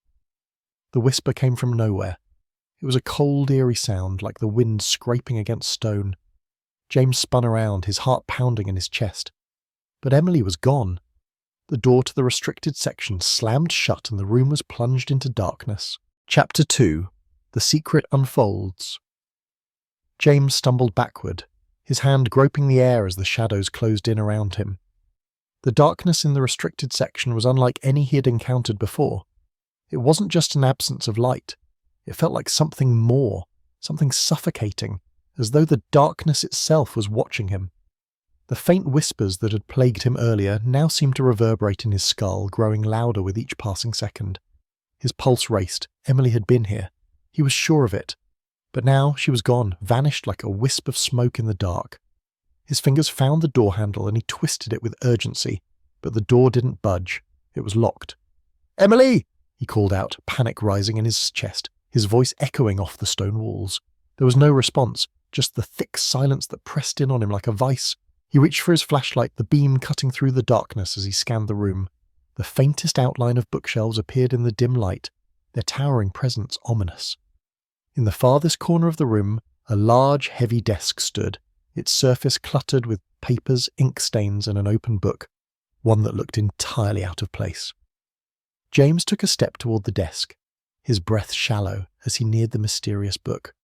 The whisper came from nowhere. It was a cold, eerie sound, like the wind scraping against stone. James spun around, his heart pounding in his chest. But Emily was gone. The door to the restricted section slammed shut and the room was plunged into darkness. Chapter 2. The Secret Unfolds. James stumbled backward, his hand groping the air as the shadows closed in around him. The darkness in the restricted section was unlike any he had encountered before. It wasn't just an absence of light. It felt like something more, something suffocating, as though the darkness itself was watching him. The faint whispers that had plagued him earlier now seemed to reverberate in his skull, growing louder with each passing second. His pulse raced. Emily had been here. He was sure of it. But now she was gone, vanished like a wisp of smoke in the dark. His fingers found the door handle and he twisted it with urgency, but the door didn't budge. It was locked. "Emily!" he called out, panic rising in his chest, his voice echoing off the stone walls. There was no response, just the thick silence that pressed in on him like a vice. He reached for his flashlight, the beam cutting through the darkness as he scanned the room. The faintest outline of bookshelves appeared in the dim light, their towering presence ominous. In the farthest corner of the room, a large, heavy desk stood, its surface cluttered with papers, ink stains, and an open book, one that looked entirely out of place. James took a step toward the desk, his breath shallow as he neared the mysterious book.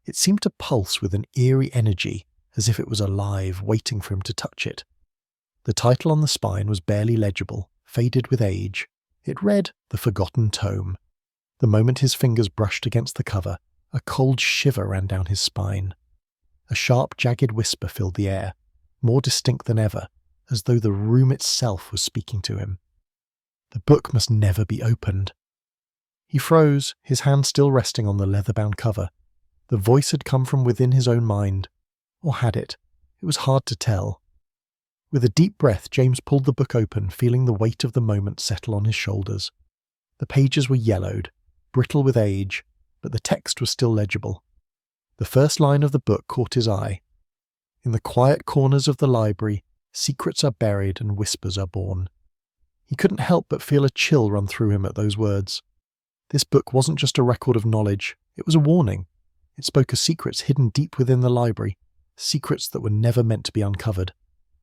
It seemed to pulse with an eerie energy, as if it was alive, waiting for him to touch it. The title on the spine was barely legible, faded with age. It read, "The Forgotten Tome." The moment his fingers brushed against the cover, a cold shiver ran down his spine. A sharp, jagged whisper filled the air, more distinct than ever, as though the room itself was speaking to him. The book must never be opened. He froze, his hand still resting on the leather-bound cover. The voice had come from within his own mind. Or had it? It was hard to tell. With a deep breath, James pulled the book open, feeling the weight of the moment settle on his shoulders. The pages were yellowed, brittle with age, but the text was still legible. The first line of the book caught his eye. In the quiet corners of the library, secrets are buried and whispers are born. He couldn't help but feel a chill run through him at those words. This book wasn't just a record of knowledge, it was a warning. It spoke of secrets hidden deep within the library, secrets that were never meant to be uncovered.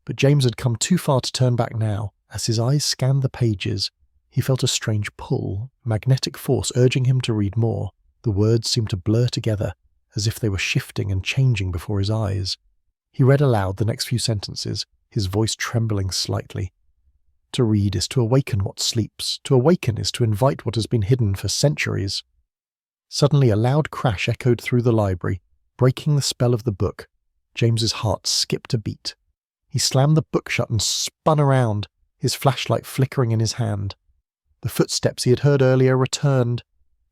But James had come too far to turn back now. As his eyes scanned the pages, he felt a strange pull, magnetic force urging him to read more. The words seemed to blur together, as if they were shifting and changing before his eyes. He read aloud the next few sentences, his voice trembling slightly. To read is to awaken what sleeps. To awaken is to invite what has been hidden for centuries. Suddenly a loud crash echoed through the library, breaking the spell of the book. James's heart skipped a beat. He slammed the book shut and spun around, his flashlight flickering in his hand. The footsteps he had heard earlier returned,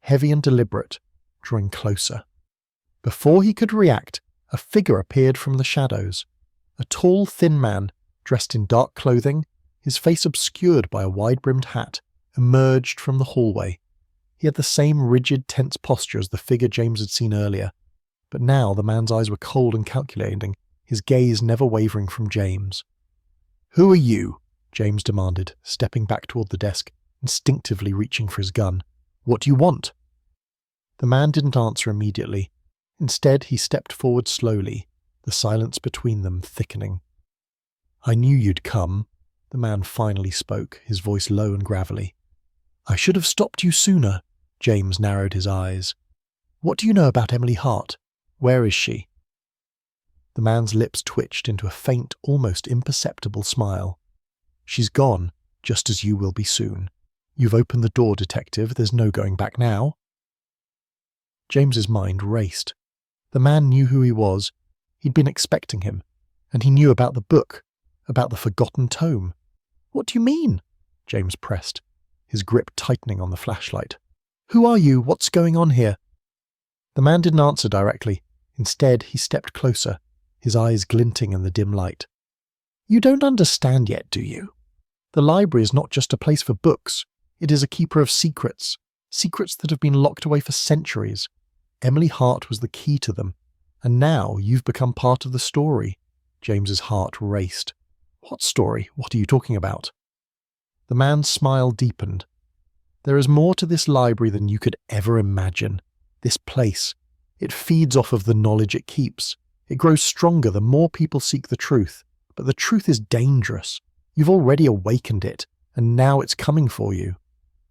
heavy and deliberate, drawing closer. Before he could react, a figure appeared from the shadows. A tall, thin man, dressed in dark clothing, his face obscured by a wide-brimmed hat, emerged from the hallway. He had the same rigid, tense posture as the figure James had seen earlier, but now the man's eyes were cold and calculating, his gaze never wavering from James. "Who are you?" James demanded, stepping back toward the desk, instinctively reaching for his gun. "What do you want?" The man didn't answer immediately. Instead, he stepped forward slowly, the silence between them thickening. "I knew you'd come," the man finally spoke, his voice low and gravelly. "I should have stopped you sooner." James narrowed his eyes. "What do you know about Emily Hart? Where is she?" The man's lips twitched into a faint, almost imperceptible smile. "She's gone, just as you will be soon. You've opened the door, detective. There's no going back now." James's mind raced. The man knew who he was. He'd been expecting him. And he knew about the book, about the forgotten tome. "What do you mean?" James pressed, his grip tightening on the flashlight. "Who are you? What's going on here?" The man didn't answer directly. Instead, he stepped closer, his eyes glinting in the dim light. "You don't understand yet, do you? The library is not just a place for books. It is a keeper of secrets, secrets that have been locked away for centuries. Emily Hart was the key to them, and now you've become part of the story." James's heart raced. "What story? What are you talking about?" The man's smile deepened. "There is more to this library than you could ever imagine. This place, it feeds off of the knowledge it keeps. It grows stronger the more people seek the truth, but the truth is dangerous. You've already awakened it, and now it's coming for you."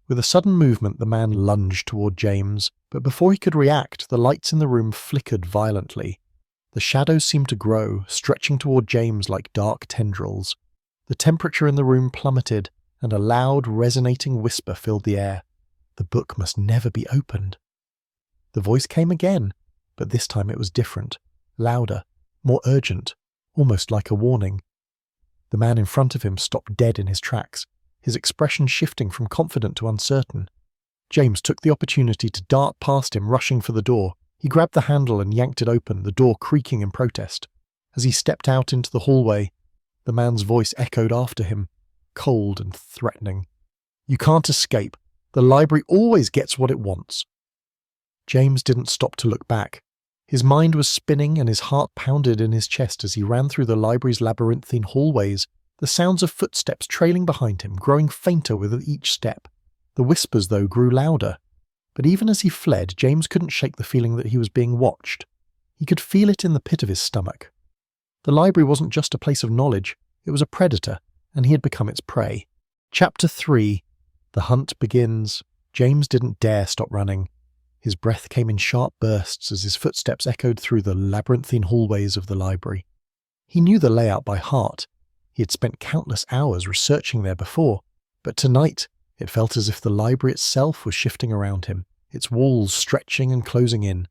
With a sudden movement, the man lunged toward James, but before he could react, the lights in the room flickered violently. The shadows seemed to grow, stretching toward James like dark tendrils. The temperature in the room plummeted, and a loud, resonating whisper filled the air. The book must never be opened. The voice came again, but this time it was different, louder, more urgent, almost like a warning. The man in front of him stopped dead in his tracks, his expression shifting from confident to uncertain. James took the opportunity to dart past him, rushing for the door. He grabbed the handle and yanked it open, the door creaking in protest. As he stepped out into the hallway, the man's voice echoed after him, cold and threatening. "You can't escape. The library always gets what it wants." James didn't stop to look back. His mind was spinning and his heart pounded in his chest as he ran through the library's labyrinthine hallways, The sounds of footsteps trailing behind him, growing fainter with each step. The whispers, though, grew louder. But even as he fled, James couldn't shake the feeling that he was being watched. He could feel it in the pit of his stomach. The library wasn't just a place of knowledge, it was a predator, and he had become its prey. Chapter 3. The hunt begins. James didn't dare stop running. His breath came in sharp bursts as his footsteps echoed through the labyrinthine hallways of the library. He knew the layout by heart. He had spent countless hours researching there before, but tonight it felt as if the library itself was shifting around him, its walls stretching and closing in.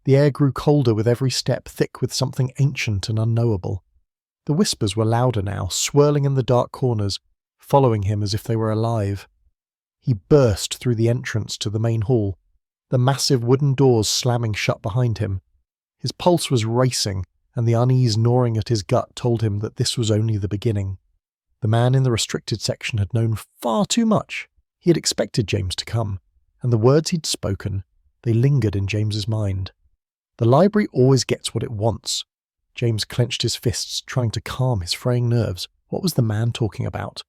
The air grew colder with every step, thick with something ancient and unknowable. The whispers were louder now, swirling in the dark corners, following him as if they were alive. He burst through the entrance to the main hall, the massive wooden doors slamming shut behind him. His pulse was racing, and the unease gnawing at his gut told him that this was only the beginning. The man in the restricted section had known far too much. He had expected James to come, and the words he'd spoken, they lingered in James's mind. The library always gets what it wants. James clenched his fists, trying to calm his fraying nerves. What was the man talking about?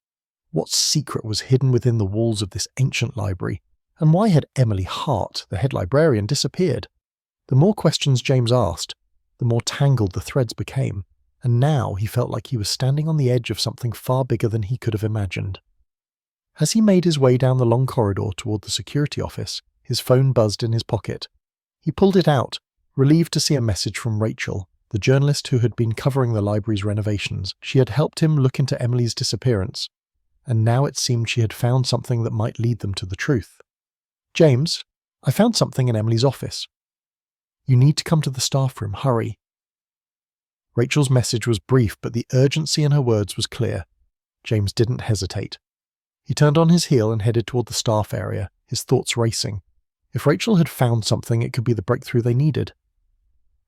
What secret was hidden within the walls of this ancient library? And why had Emily Hart, the head librarian, disappeared? The more questions James asked, the more tangled the threads became, and now he felt like he was standing on the edge of something far bigger than he could have imagined. As he made his way down the long corridor toward the security office, his phone buzzed in his pocket. He pulled it out, relieved to see a message from Rachel, the journalist who had been covering the library's renovations. She had helped him look into Emily's disappearance, and now it seemed she had found something that might lead them to the truth. "James, I found something in Emily's office. You need to come to the staff room, hurry." Rachel's message was brief, but the urgency in her words was clear. James didn't hesitate. He turned on his heel and headed toward the staff area, his thoughts racing. If Rachel had found something, it could be the breakthrough they needed.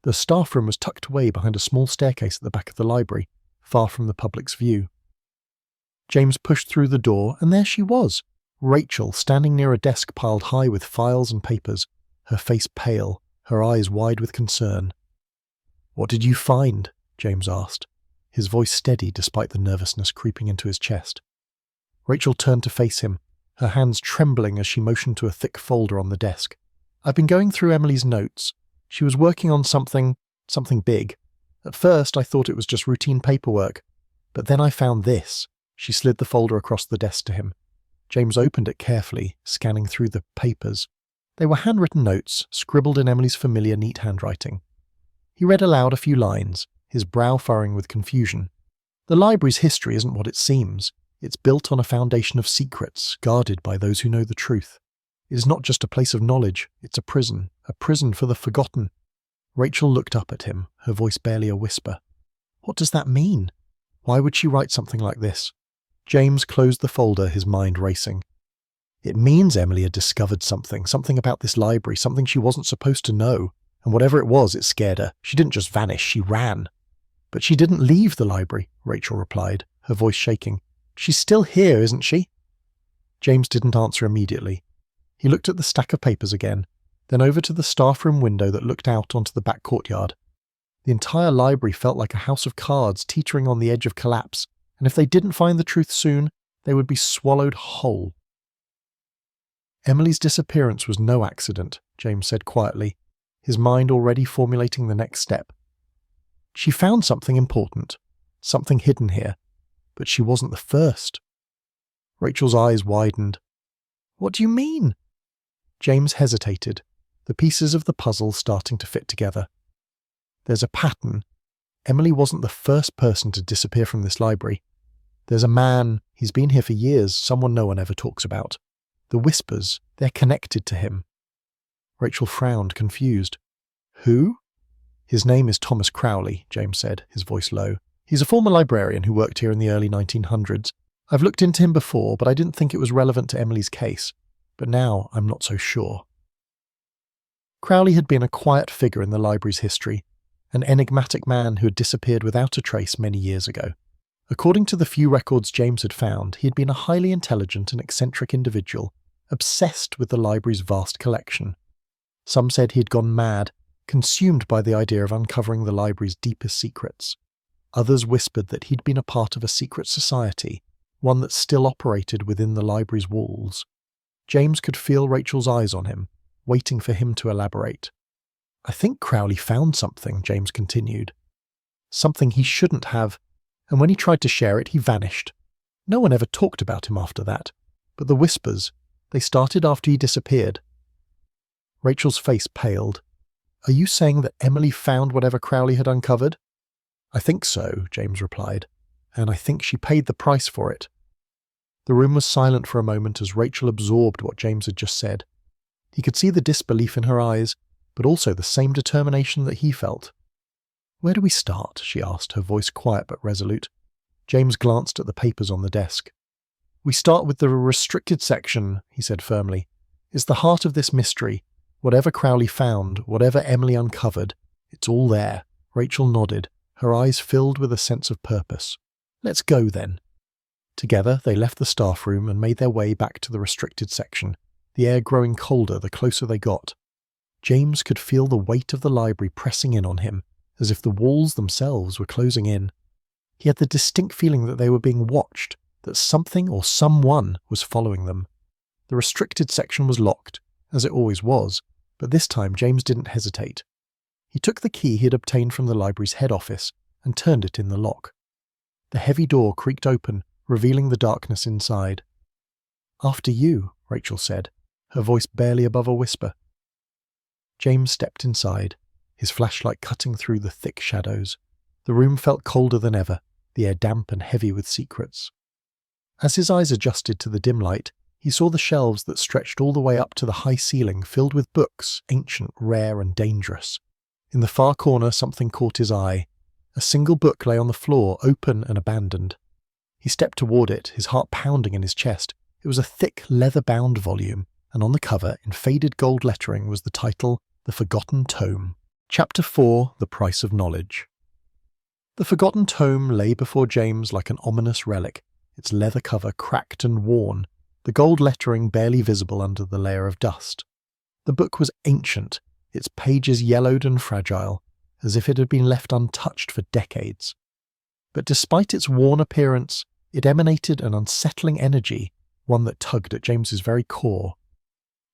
The staff room was tucked away behind a small staircase at the back of the library, far from the public's view. James pushed through the door, and there she was, Rachel, standing near a desk piled high with files and papers, her face pale, her eyes wide with concern. "What did you find?" James asked, his voice steady despite the nervousness creeping into his chest. Rachel turned to face him, her hands trembling as she motioned to a thick folder on the desk. "I've been going through Emily's notes. She was working on something big. At first I thought it was just routine paperwork, but then I found this." She slid the folder across the desk to him. James opened it carefully, scanning through the papers. They were handwritten notes, scribbled in Emily's familiar, neat handwriting. He read aloud a few lines, his brow furrowing with confusion. "The library's history isn't what it seems. It's built on a foundation of secrets, guarded by those who know the truth. It is not just a place of knowledge, it's a prison for the forgotten." Rachel looked up at him, her voice barely a whisper. "What does that mean? Why would she write something like this?" James closed the folder, his mind racing. It means Emily had discovered something about this library, something she wasn't supposed to know, and whatever it was, it scared her. She didn't just vanish, she ran. "But she didn't leave the library," Rachel replied, her voice shaking. "She's still here, isn't she?" James didn't answer immediately. He looked at the stack of papers again, then over to the staff room window that looked out onto the back courtyard. The entire library felt like a house of cards teetering on the edge of collapse, and if they didn't find the truth soon, they would be swallowed whole. "Emily's disappearance was no accident," James said quietly, his mind already formulating the next step. "She found something important, something hidden here, but she wasn't the first." Rachel's eyes widened. "What do you mean?" James hesitated, the pieces of the puzzle starting to fit together. "There's a pattern. Emily wasn't the first person to disappear from this library. There's a man, he's been here for years, someone no one ever talks about. The whispers, they're connected to him." Rachel frowned, confused. "Who?" "His name is Thomas Crowley," James said, his voice low. "He's a former librarian who worked here in the early 1900s. I've looked into him before, but I didn't think it was relevant to Emily's case. But now I'm not so sure." Crowley had been a quiet figure in the library's history, an enigmatic man who had disappeared without a trace many years ago. According to the few records James had found, he had been a highly intelligent and eccentric individual, obsessed with the library's vast collection. Some said he had gone mad, consumed by the idea of uncovering the library's deepest secrets. Others whispered that he'd been a part of a secret society, one that still operated within the library's walls. James could feel Rachel's eyes on him, waiting for him to elaborate. "I think Crowley found something," James continued. "Something he shouldn't have, and when he tried to share it, he vanished. No one ever talked about him after that, but the whispers, they started after he disappeared." Rachel's face paled. "Are you saying that Emily found whatever Crowley had uncovered?" "I think so," James replied, "and I think she paid the price for it." The room was silent for a moment as Rachel absorbed what James had just said. He could see the disbelief in her eyes, but also the same determination that he felt. "Where do we start?" she asked, her voice quiet but resolute. James glanced at the papers on the desk. "We start with the restricted section," he said firmly. "It's the heart of this mystery. Whatever Crowley found, whatever Emily uncovered, it's all there." Rachel nodded, her eyes filled with a sense of purpose. "Let's go, then." Together, they left the staff room and made their way back to the restricted section, the air growing colder the closer they got. James could feel the weight of the library pressing in on him, as if the walls themselves were closing in. He had the distinct feeling that they were being watched, that something or someone was following them. The restricted section was locked, as it always was, but this time James didn't hesitate. He took the key he had obtained from the library's head office and turned it in the lock. The heavy door creaked open, revealing the darkness inside. "After you," Rachel said, her voice barely above a whisper. James stepped inside, his flashlight cutting through the thick shadows. The room felt colder than ever, the air damp and heavy with secrets. As his eyes adjusted to the dim light, he saw the shelves that stretched all the way up to the high ceiling filled with books, ancient, rare, and dangerous. In the far corner, something caught his eye. A single book lay on the floor, open and abandoned. He stepped toward it, his heart pounding in his chest. It was a thick, leather-bound volume, and on the cover, in faded gold lettering, was the title, The Forgotten Tome. Chapter 4, The Price of Knowledge. The Forgotten Tome lay before James like an ominous relic, its leather cover cracked and worn, the gold lettering barely visible under the layer of dust. The book was ancient, its pages yellowed and fragile, as if it had been left untouched for decades. But despite its worn appearance, it emanated an unsettling energy, one that tugged at James's very core.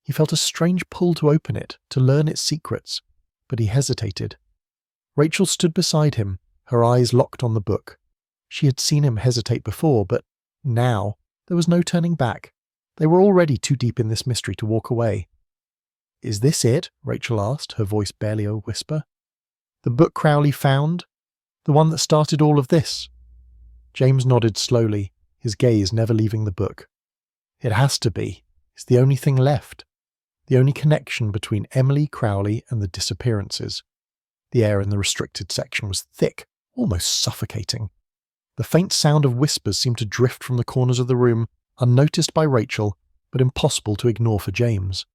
He felt a strange pull to open it, to learn its secrets, but he hesitated. Rachel stood beside him, her eyes locked on the book. She had seen him hesitate before, but now there was no turning back. They were already too deep in this mystery to walk away. "Is this it?" Rachel asked, her voice barely a whisper. "The book Crowley found? The one that started all of this?" James nodded slowly, his gaze never leaving the book. "It has to be. It's the only thing left. The only connection between Emily Crowley and the disappearances." The air in the restricted section was thick, almost suffocating. The faint sound of whispers seemed to drift from the corners of the room, unnoticed by Rachel, but impossible to ignore for James.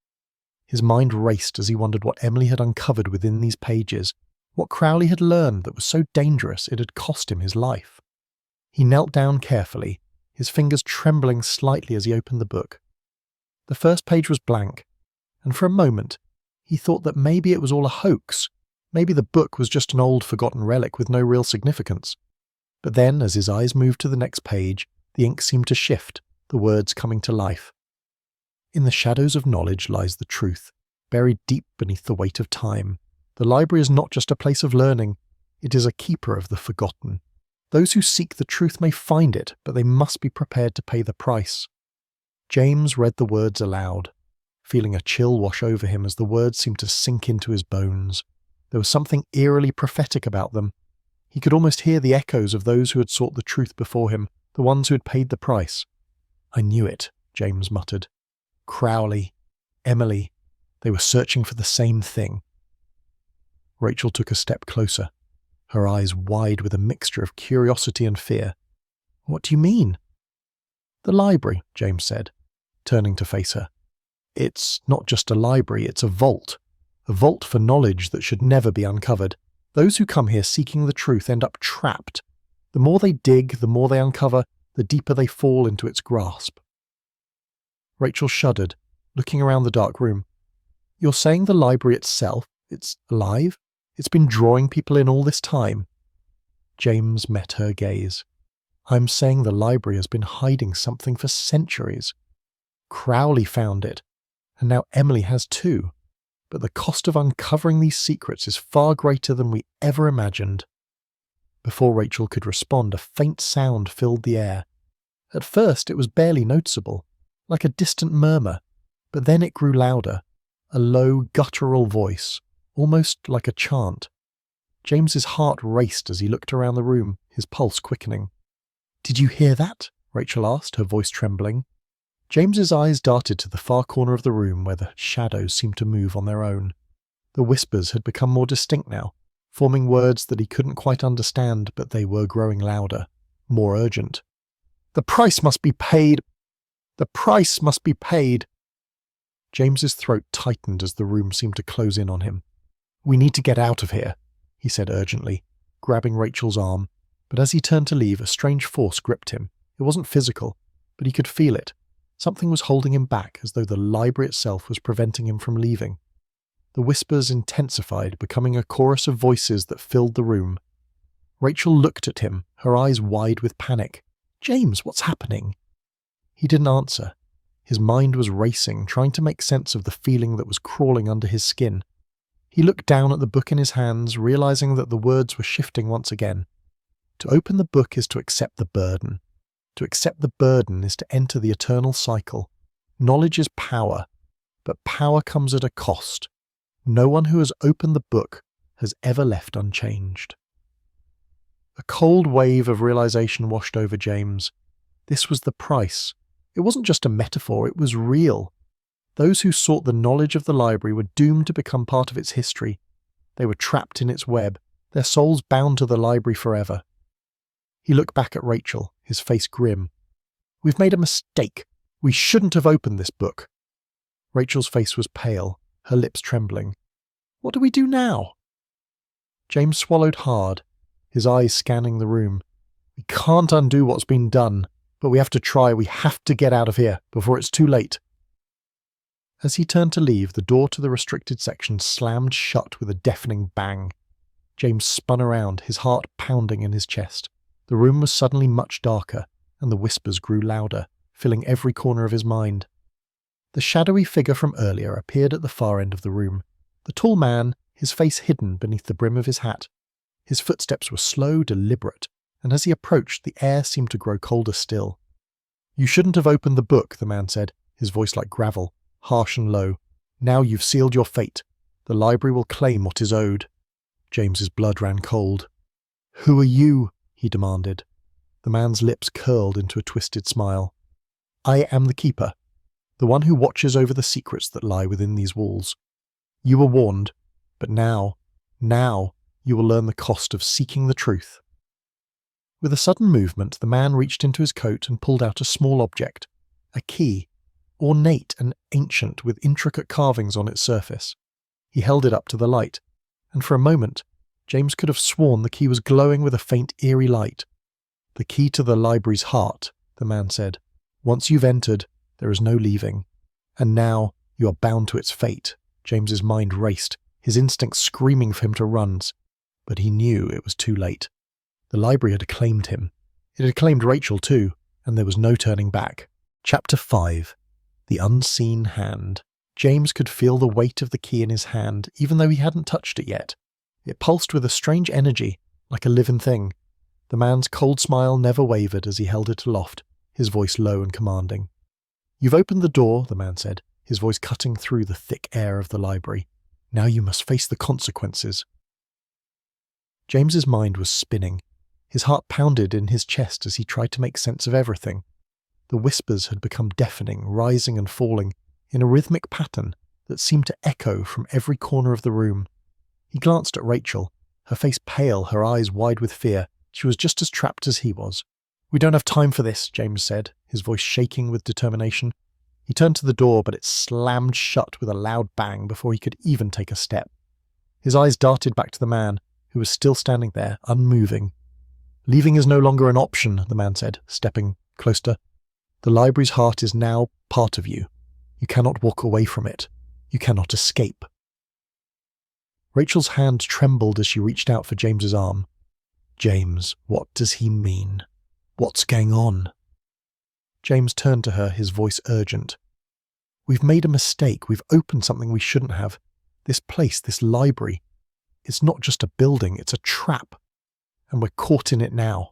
His mind raced as he wondered what Emily had uncovered within these pages, what Crowley had learned that was so dangerous it had cost him his life. He knelt down carefully, his fingers trembling slightly as he opened the book. The first page was blank, and for a moment he thought that maybe it was all a hoax, maybe the book was just an old forgotten relic with no real significance. But then, as his eyes moved to the next page, the ink seemed to shift, the words coming to life. "In the shadows of knowledge lies the truth, buried deep beneath the weight of time. The library is not just a place of learning, it is a keeper of the forgotten. Those who seek the truth may find it, but they must be prepared to pay the price." James read the words aloud, feeling a chill wash over him as the words seemed to sink into his bones. There was something eerily prophetic about them. He could almost hear the echoes of those who had sought the truth before him, the ones who had paid the price. "I knew it," James muttered. Crowley, Emily, they were searching for the same thing. Rachel took a step closer, her eyes wide with a mixture of curiosity and fear. "What do you mean?" "The library," James said, turning to face her. "It's not just a library, it's a vault for knowledge that should never be uncovered. Those who come here seeking the truth end up trapped. The more they dig, the more they uncover, the deeper they fall into its grasp." Rachel shuddered, looking around the dark room. "You're saying the library itself, it's alive? It's been drawing people in all this time?" James met her gaze. "I'm saying the library has been hiding something for centuries. Crowley found it, and now Emily has too. But the cost of uncovering these secrets is far greater than we ever imagined." Before Rachel could respond, a faint sound filled the air. At first it was barely noticeable, like a distant murmur, but then it grew louder, a low, guttural voice, almost like a chant. James's heart raced as he looked around the room, his pulse quickening. "Did you hear that?" Rachel asked, her voice trembling. James's eyes darted to the far corner of the room where the shadows seemed to move on their own. The whispers had become more distinct now, forming words that he couldn't quite understand, but they were growing louder, more urgent. "The price must be paid! The price must be paid!" James's throat tightened as the room seemed to close in on him. "We need to get out of here," he said urgently, grabbing Rachel's arm, but as he turned to leave, a strange force gripped him. It wasn't physical, but he could feel it. Something was holding him back, as though the library itself was preventing him from leaving. The whispers intensified, becoming a chorus of voices that filled the room. Rachel looked at him, her eyes wide with panic. "James, what's happening?" He didn't answer. His mind was racing, trying to make sense of the feeling that was crawling under his skin. He looked down at the book in his hands, realizing that the words were shifting once again. To open the book is to accept the burden. To accept the burden is to enter the eternal cycle. Knowledge is power, but power comes at a cost. No one who has opened the book has ever left unchanged. A cold wave of realization washed over James. This was the price. It wasn't just a metaphor, it was real. Those who sought the knowledge of the library were doomed to become part of its history. They were trapped in its web, their souls bound to the library forever. He looked back at Rachel, his face grim. "We've made a mistake. We shouldn't have opened this book." Rachel's face was pale, her lips trembling. "What do we do now?" James swallowed hard, his eyes scanning the room. "We can't undo what's been done, but we have to try. We have to get out of here before it's too late." As he turned to leave, the door to the restricted section slammed shut with a deafening bang. James spun around, his heart pounding in his chest. The room was suddenly much darker, and the whispers grew louder, filling every corner of his mind. The shadowy figure from earlier appeared at the far end of the room. The tall man, his face hidden beneath the brim of his hat. His footsteps were slow, deliberate, and as he approached, the air seemed to grow colder still. "You shouldn't have opened the book," the man said, his voice like gravel, harsh and low. "Now you've sealed your fate. The library will claim what is owed." James's blood ran cold. "Who are you?" he demanded. The man's lips curled into a twisted smile. "I am the keeper, the one who watches over the secrets that lie within these walls. You were warned, but now you will learn the cost of seeking the truth." With a sudden movement, the man reached into his coat and pulled out a small object, a key, ornate and ancient with intricate carvings on its surface. He held it up to the light, and for a moment, James could have sworn the key was glowing with a faint, eerie light. "The key to the library's heart," the man said. "Once you've entered, there is no leaving. And now you are bound to its fate." James's mind raced, his instincts screaming for him to run, but he knew it was too late. The library had claimed him. It had claimed Rachel too, and there was no turning back. Chapter 5. The Unseen Hand. James could feel the weight of the key in his hand, even though he hadn't touched it yet. It pulsed with a strange energy, like a living thing. The man's cold smile never wavered as he held it aloft, his voice low and commanding. "You've opened the door," the man said, his voice cutting through the thick air of the library. "Now you must face the consequences." James's mind was spinning. His heart pounded in his chest as he tried to make sense of everything. The whispers had become deafening, rising and falling, in a rhythmic pattern that seemed to echo from every corner of the room. He glanced at Rachel, her face pale, her eyes wide with fear. She was just as trapped as he was. "We don't have time for this," James said, his voice shaking with determination. He turned to the door, but it slammed shut with a loud bang before he could even take a step. His eyes darted back to the man, who was still standing there, unmoving. "Leaving is no longer an option," the man said, stepping closer. "The library's heart is now part of you. You cannot walk away from it. You cannot escape." Rachel's hand trembled as she reached out for James's arm. James, what does he mean? What's going on? James turned to her, his voice urgent. We've made a mistake. We've opened something we shouldn't have. This place, this library, it's not just a building, it's a trap. And we're caught in it now.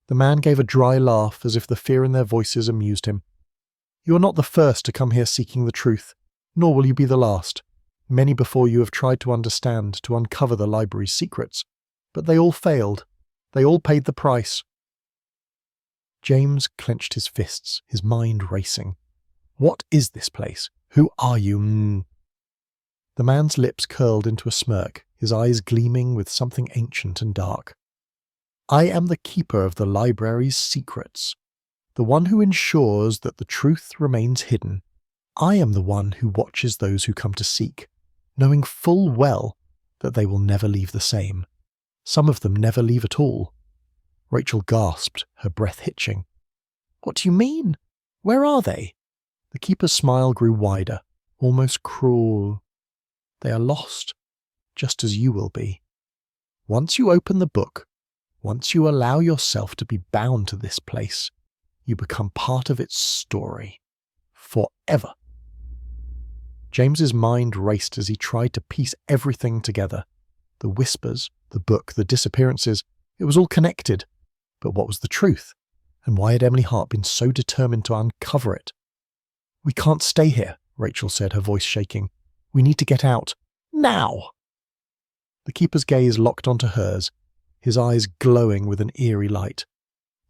The man gave a dry laugh as if the fear in their voices amused him. You are not the first to come here seeking the truth, nor will you be the last. Many before you have tried to understand, to uncover the library's secrets, but they all failed. They all paid the price. James clenched his fists, his mind racing. What is this place? Who are you? The man's lips curled into a smirk, his eyes gleaming with something ancient and dark. I am the keeper of the library's secrets, the one who ensures that the truth remains hidden. I am the one who watches those who come to seek, knowing full well that they will never leave the same. Some of them never leave at all. Rachel gasped, her breath hitching. What do you mean? Where are they? The keeper's smile grew wider, almost cruel. They are lost, just as you will be. Once you open the book, once you allow yourself to be bound to this place, you become part of its story. Forever. James's mind raced as he tried to piece everything together. The whispers, the book, the disappearances, it was all connected. But what was the truth? And why had Emily Hart been so determined to uncover it? We can't stay here, Rachel said, her voice shaking. We need to get out. Now! The keeper's gaze locked onto hers, his eyes glowing with an eerie light.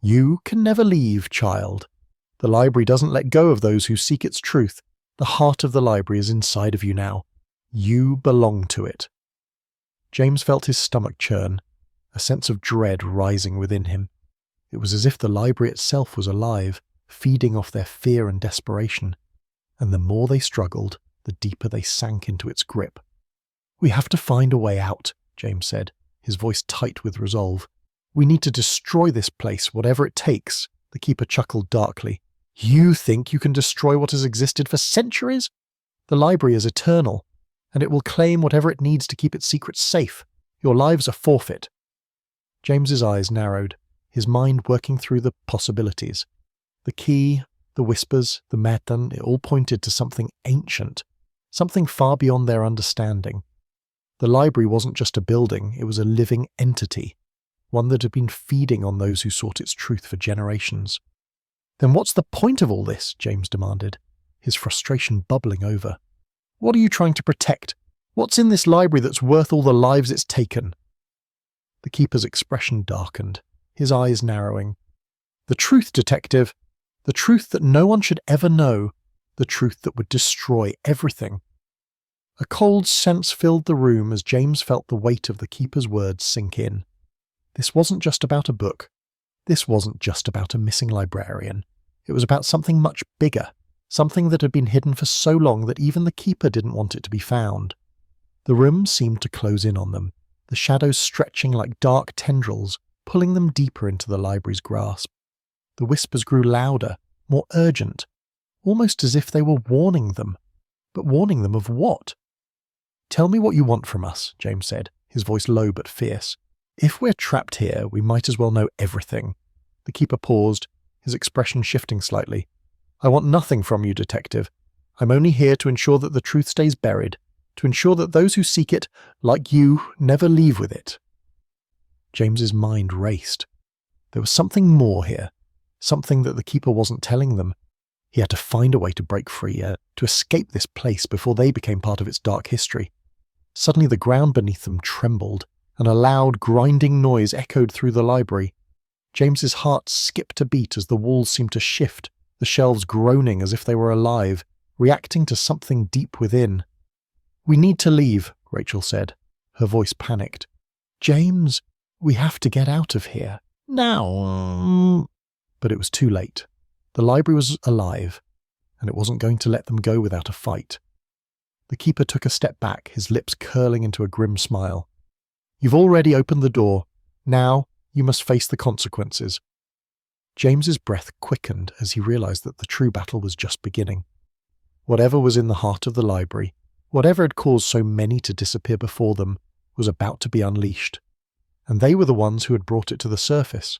You can never leave, child. The library doesn't let go of those who seek its truth. The heart of the library is inside of you now. You belong to it. James felt his stomach churn, a sense of dread rising within him. It was as if the library itself was alive, feeding off their fear and desperation. And the more they struggled, the deeper they sank into its grip. We have to find a way out, James said, his voice tight with resolve. We need to destroy this place, whatever it takes. The keeper chuckled darkly. You think you can destroy what has existed for centuries? The library is eternal, and it will claim whatever it needs to keep its secrets safe. Your lives are forfeit. James's eyes narrowed, his mind working through the possibilities. The key, the whispers, the method, it all pointed to something ancient, something far beyond their understanding. The library wasn't just a building, it was a living entity, one that had been feeding on those who sought its truth for generations. Then what's the point of all this? James demanded, his frustration bubbling over. What are you trying to protect? What's in this library that's worth all the lives it's taken? The keeper's expression darkened, his eyes narrowing. The truth, detective. The truth that no one should ever know. The truth that would destroy everything. A cold sense filled the room as James felt the weight of the keeper's words sink in. This wasn't just about a book. This wasn't just about a missing librarian. It was about something much bigger, something that had been hidden for so long that even the keeper didn't want it to be found. The room seemed to close in on them, the shadows stretching like dark tendrils, pulling them deeper into the library's grasp. The whispers grew louder, more urgent, almost as if they were warning them. But warning them of what? Tell me what you want from us, James said, his voice low but fierce. If we're trapped here, we might as well know everything. The keeper paused, his expression shifting slightly. I want nothing from you, detective. I'm only here to ensure that the truth stays buried, to ensure that those who seek it, like you, never leave with it. James's mind raced. There was something more here, something that the keeper wasn't telling them. He had to find a way to break free, to escape this place before they became part of its dark history. Suddenly the ground beneath them trembled, and a loud, grinding noise echoed through the library. James's heart skipped a beat as the walls seemed to shift, the shelves groaning as if they were alive, reacting to something deep within. We need to leave, Rachel said, her voice panicked. James, we have to get out of here. Now. But it was too late. The library was alive, and it wasn't going to let them go without a fight. The keeper took a step back, his lips curling into a grim smile. You've already opened the door. Now you must face the consequences. James's breath quickened as he realized that the true battle was just beginning. Whatever was in the heart of the library, whatever had caused so many to disappear before them, was about to be unleashed. and they were the ones who had brought it to the surface.